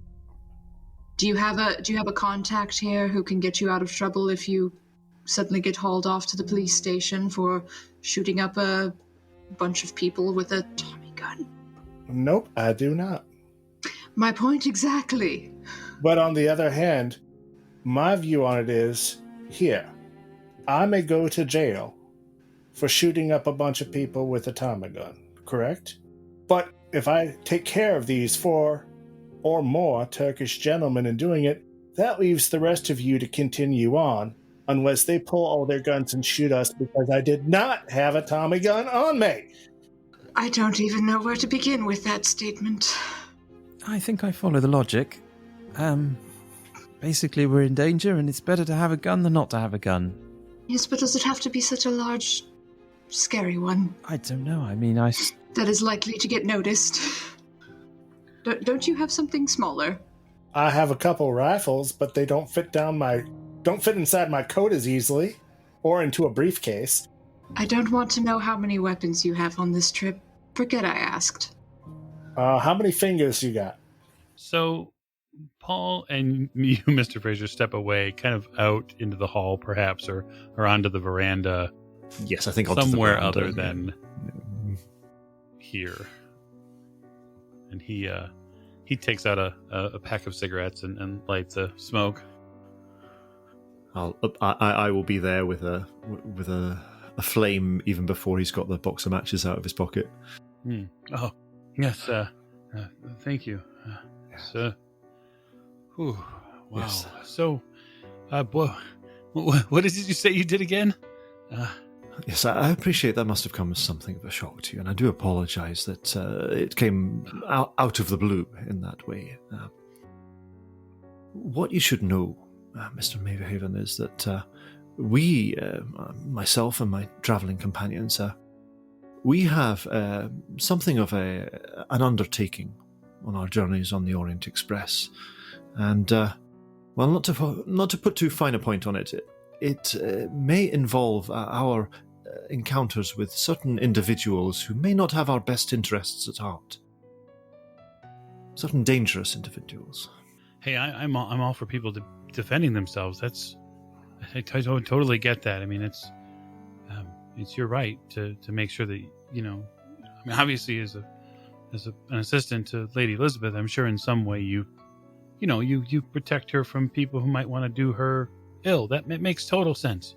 Do you have a contact here who can get you out of trouble if you suddenly get hauled off to the police station for shooting up a bunch of people with a Tommy gun? Nope, I do not. My point exactly. But on the other hand, my view on it is, here, I may go to jail for shooting up a bunch of people with a Tommy gun, correct? But if I take care of these 4 or more Turkish gentlemen in doing it, that leaves the rest of you to continue on, unless they pull all their guns and shoot us because I did not have a Tommy gun on me. I don't even know where to begin with that statement. I think I follow the logic. Basically, we're in danger, and it's better to have a gun than not to have a gun. Yes, but does it have to be such a large, scary one? I don't know. I mean, that is likely to get noticed. Don't you have something smaller? I have a couple rifles, but they don't fit inside my coat as easily, or into a briefcase. I don't want to know how many weapons you have on this trip. Forget I asked. How many fingers you got? So, Paul and you, Mr. Fraser, step away, kind of out into the hall, perhaps, or onto the veranda. Yes, I think somewhere veranda, other than here. And he takes out a pack of cigarettes and lights a smoke. I will be there with a flame even before he's got the box of matches out of his pocket. Oh, yes. Thank you. Wow. Yes. So, what did you say you did again? Yes, I appreciate that must have come as something of a shock to you, and I do apologise that it came out of the blue in that way. What you should know, Mr. Maverhaven, is that we, myself and my travelling companions, we have something of an undertaking on our journeys on the Orient Express. And, well, not to put too fine a point on it, it may involve our encounters with certain individuals who may not have our best interests at heart. Certain dangerous individuals. Hey, I'm all for people defending themselves. I totally get that. I mean, it's your right to make sure that, I mean, obviously as an assistant to Lady Elizabeth, I'm sure in some way you protect her from people who might want to do her ill. That makes total sense.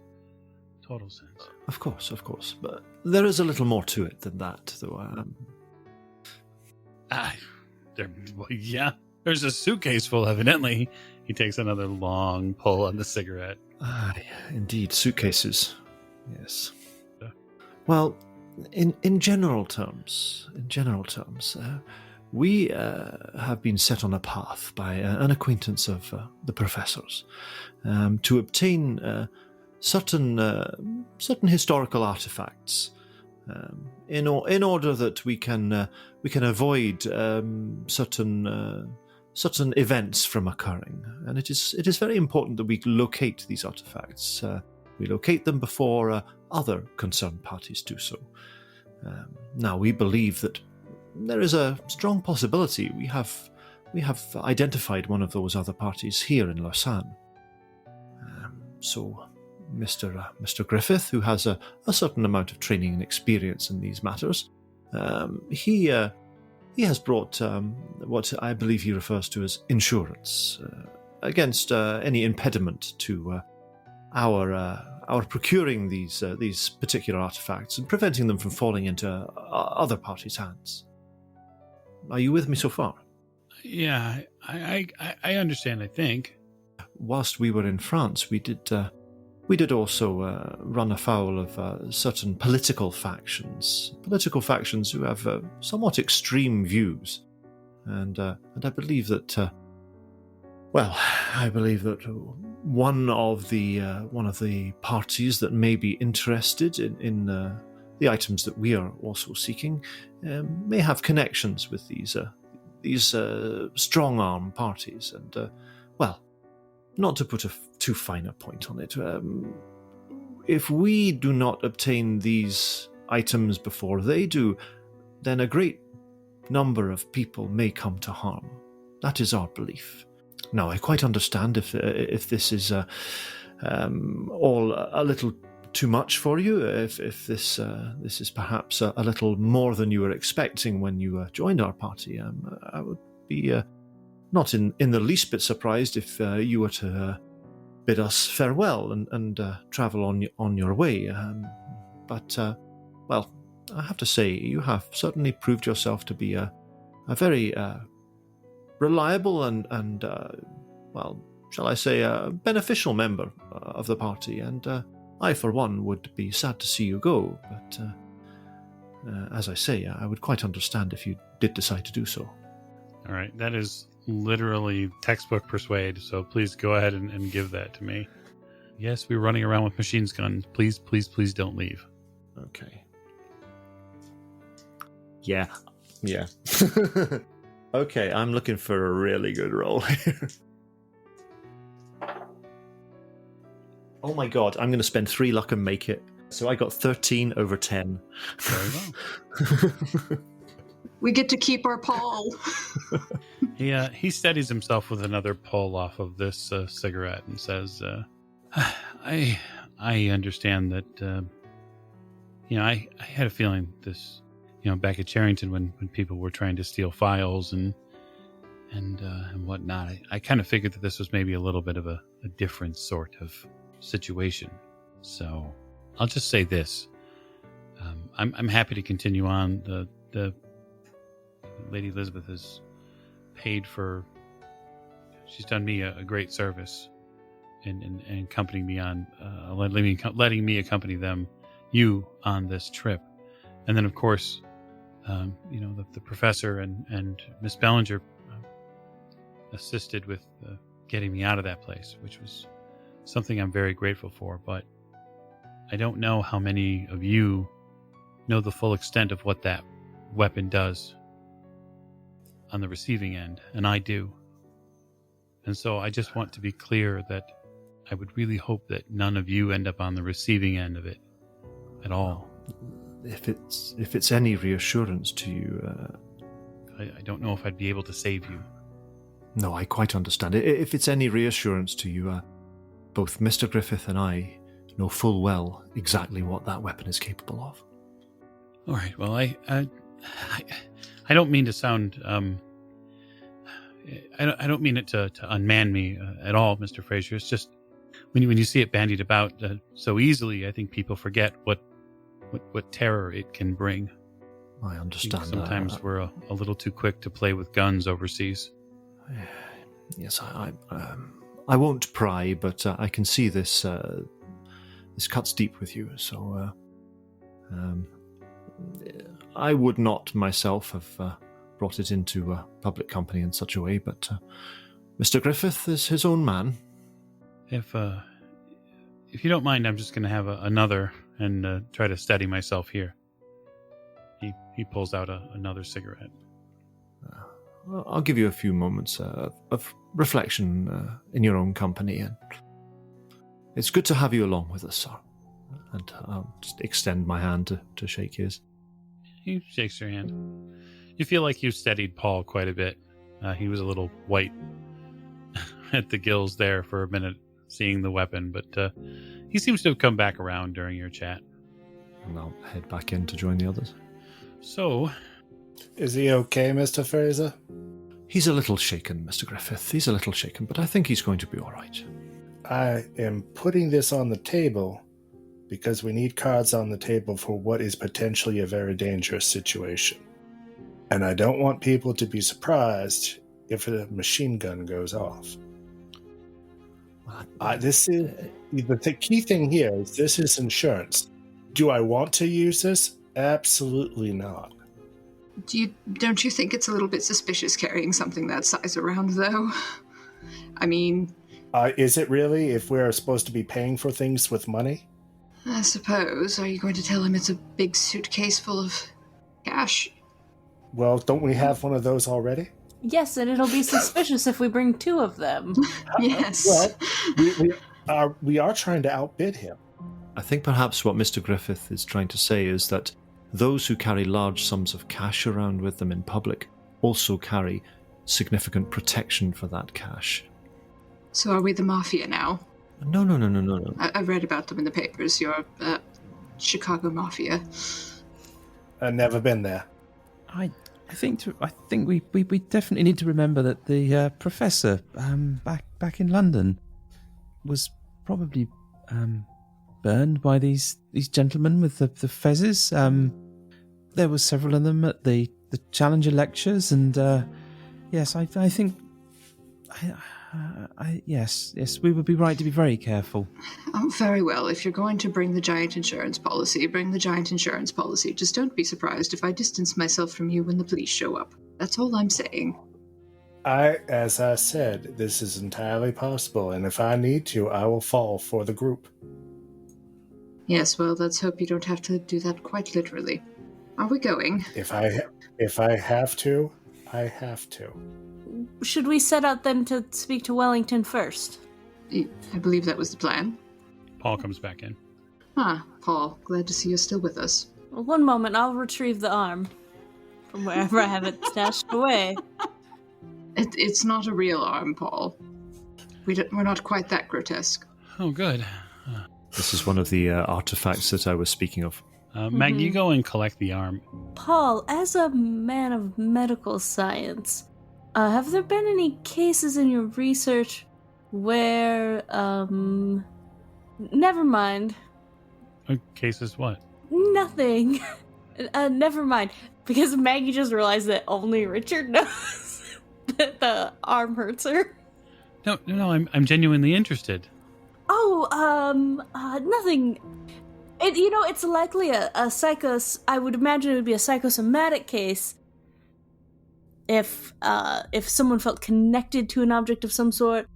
Total sense. Of course. But there is a little more to it than that, though. Yeah. There's a suitcase full, evidently. He takes another long pull on the cigarette. Indeed, suitcases. Yes. Well, in general terms, we have been set on a path by an acquaintance of the professor's to obtain certain historical artifacts in order that we can avoid certain events from occurring. And it is very important that we locate these artifacts. We locate them before other concerned parties do so. Now, we believe that there is a strong possibility we have identified one of those other parties here in Lausanne. So, Mr. Griffith, who has a certain amount of training and experience in these matters, he has brought what I believe he refers to as insurance against any impediment to our procuring these particular artifacts and preventing them from falling into other parties' hands. Are you with me so far? Yeah, I understand. I think. Whilst we were in France, we did also run afoul of certain political factions who have somewhat extreme views, and I believe that one of the parties that may be interested in the items that we are also seeking may have connections with these strong-arm parties, and not to put a too fine a point on it, if we do not obtain these items before they do, then a great number of people may come to harm. That is our belief. Now, I quite understand if this is all a little too much for you, if this is perhaps a little more than you were expecting when you joined our party. I would be not in the least bit surprised if you were to bid us farewell and travel on your way. But I have to say, you have certainly proved yourself to be a very reliable and shall I say, a beneficial member of the party, and I, for one, would be sad to see you go, but as I say, I would quite understand if you did decide to do so. All right, that is literally textbook persuade, so please go ahead and give that to me. Yes, we're running around with machine guns. Please, please, please don't leave. Okay. Yeah. Okay, I'm looking for a really good roll here. Oh my god, I'm going to spend 3 luck and make it. So I got 13 over 10. Very well. We get to keep our Paul. He steadies himself with another pull off of this cigarette and says, I understand that, I had a feeling this, back at Charrington when people were trying to steal files and whatnot, I kind of figured that this was maybe a little bit of a different sort of situation. So I'll just say this. I'm happy to continue on. The Lady Elizabeth has paid for, she's done me a great service in accompanying me on, letting me accompany you on this trip. And then, of course, the professor and Miss Bellinger assisted with getting me out of that place, which was something I'm very grateful for. But I don't know how many of you know the full extent of what that weapon does on the receiving end, and I do. And so I just want to be clear that I would really hope that none of you end up on the receiving end of it at all. If it's any reassurance to you... I don't know if I'd be able to save you. No, I quite understand. If it's any reassurance to you, both Mr. Griffith and I know full well exactly what that weapon is capable of. All right, well, I don't mean to sound... I don't mean it to unman me at all, Mr. Fraser. It's just when you see it bandied about so easily, I think people forget what terror it can bring. I understand. Sometimes we're a little too quick to play with guns overseas. Yes, I won't pry, but I can see this cuts deep with you. So I would not myself have brought it into a public company in such a way, but Mr. Griffith is his own man. If you don't mind, I'm just going to have another and try to steady myself here. He pulls out another cigarette. I'll give you a few moments of reflection in your own company, and it's good to have you along with us, sir. And I'll just extend my hand to shake his. He shakes your hand. You feel like you've steadied Paul quite a bit. He was a little white at the gills there for a minute, seeing the weapon, but he seems to have come back around during your chat. And I'll head back in to join the others. So... Is he okay, Mr. Fraser? He's a little shaken, Mr. Griffith. He's a little shaken, but I think he's going to be all right. I am putting this on the table because we need cards on the table for what is potentially a very dangerous situation. And I don't want people to be surprised if a machine gun goes off. This is the key thing here is this is insurance. Do I want to use this? Absolutely not. Don't you think it's a little bit suspicious carrying something that size around, though? I mean... is it really, if we're supposed to be paying for things with money? I suppose. Are you going to tell him it's a big suitcase full of cash? Well, don't we have one of those already? Yes, and it'll be suspicious if we bring 2 of them. Yes. Well, we are trying to outbid him. I think perhaps what Mr. Griffith is trying to say is that those who carry large sums of cash around with them in public also carry significant protection for that cash. So are we the mafia now? No. I've read about them in the papers. You're Chicago Mafia. I've never been there. I think we definitely need to remember that the professor back in London was probably burned by these gentlemen with the fezzes. There were several of them at the Challenger lectures, and yes, I think Yes, we would be right to be very careful. Oh, very well. If you're going to bring the giant insurance policy, bring the giant insurance policy. Just don't be surprised if I distance myself from you when the police show up. That's all I'm saying. As I said, this is entirely possible, and if I need to, I will fall for the group. Yes, well, let's hope you don't have to do that quite literally. Are we going? If I have to, I have to. Should we set out then to speak to Wellington first? I believe that was the plan. Paul comes back in. Ah, Paul, glad to see you're still with us. Well, one moment, I'll retrieve the arm from wherever I have it stashed away. It's not a real arm, Paul. We're not quite that grotesque. Oh, good. This is one of the artifacts that I was speaking of. Meg, you go and collect the arm. Paul, as a man of medical science, have there been any cases in your research where, never mind. Cases what? Nothing. Never mind. Because Maggie just realized that only Richard knows that the arm hurts her. No, I'm genuinely interested. Oh, nothing. It's likely a I would imagine it would be a psychosomatic case if someone felt connected to an object of some sort,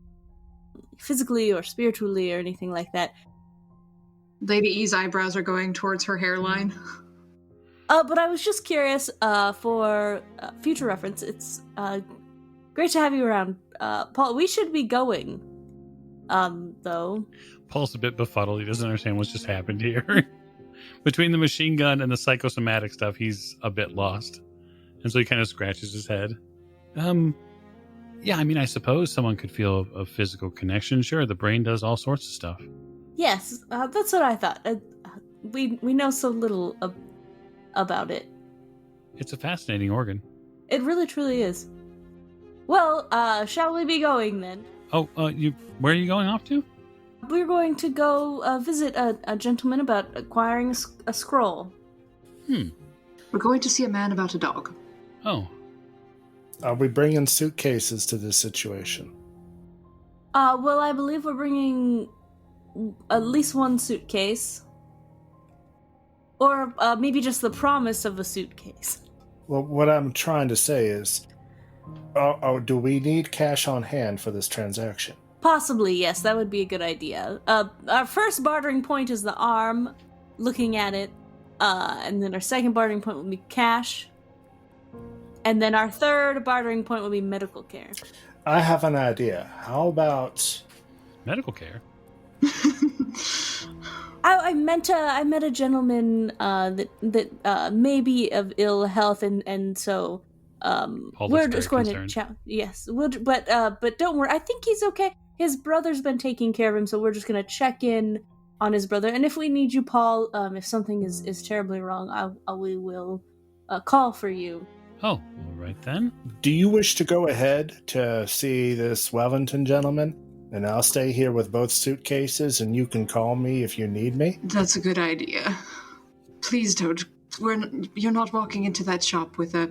physically or spiritually or anything like that. Lady E's eyebrows are going towards her hairline. But I was just curious, for future reference, it's great to have you around. Paul, we should be going, though. Paul's a bit befuddled. He doesn't understand what's just happened here. Between the machine gun and the psychosomatic stuff, he's a bit lost. And so he kind of scratches his head. Yeah, I mean, I suppose someone could feel a physical connection. Sure, the brain does all sorts of stuff. Yes, that's what I thought. We know so little about it. It's a fascinating organ. It really, truly is. Well, shall we be going then? Oh, where are you going off to? We're going to go visit a gentleman about acquiring a scroll. We're going to see a man about a dog. Oh. Are we bringing suitcases to this situation? Well, I believe we're bringing at least one suitcase. Or maybe just the promise of a suitcase. Well, what I'm trying to say is, do we need cash on hand for this transaction? Possibly, yes. That would be a good idea. Our first bartering point is the arm, looking at it. And then our second bartering point will be cash. And then our third bartering point will be medical care. I have an idea. How about... Medical care? I met a gentleman that may be of ill health, and so we're just going to chat. Yes, but don't worry. I think he's okay. His brother's been taking care of him, so we're just going to check in on his brother. And if we need you, Paul, if something is terribly wrong, we will call for you. Oh, all right then. Do you wish to go ahead to see this Wellington gentleman? And I'll stay here with both suitcases, and you can call me if you need me? That's a good idea. Please don't. You're not walking into that shop with a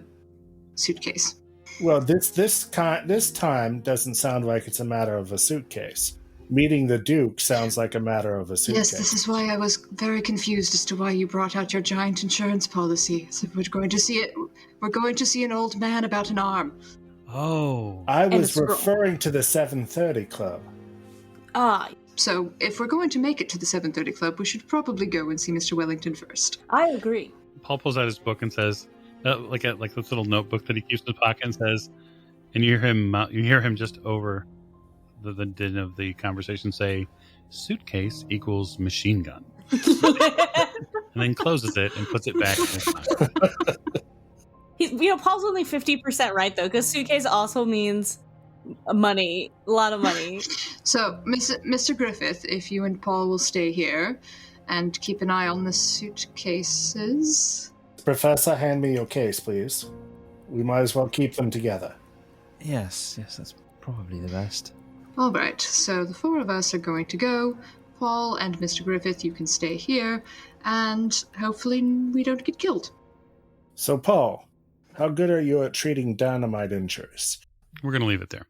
suitcase. Well, this time doesn't sound like it's a matter of a suitcase. Meeting the Duke sounds like a matter of a suitcase. Yes, this is why I was very confused as to why you brought out your giant insurance policy. So we're going to see it. We're going to see an old man about an arm. Oh. I was referring to the 7:30 Club. So if we're going to make it to the 7:30 Club, we should probably go and see Mr. Wellington first. I agree. Paul pulls out his book and says, like this little notebook that he keeps in his pocket, and says, and you hear him just over the din of the conversation say, "Suitcase equals machine gun," and then closes it and puts it back in his pocket. Paul's only 50% right, though, because suitcase also means money, a lot of money. So, Mr. Griffith, if you and Paul will stay here and keep an eye on the suitcases. Professor, hand me your case, please. We might as well keep them together. Yes, that's probably the best. All right, so the four of us are going to go. Paul and Mr. Griffith, you can stay here, and hopefully we don't get killed. So, Paul, how good are you at treating dynamite injuries? We're going to leave it there.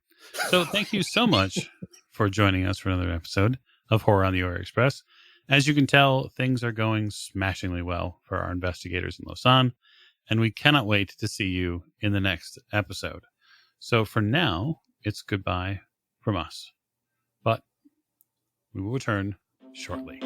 So thank you so much for joining us for another episode of Horror on the Orient Express. As you can tell, things are going smashingly well for our investigators in Lausanne, and we cannot wait to see you in the next episode. So for now, it's goodbye from us. But we will return shortly.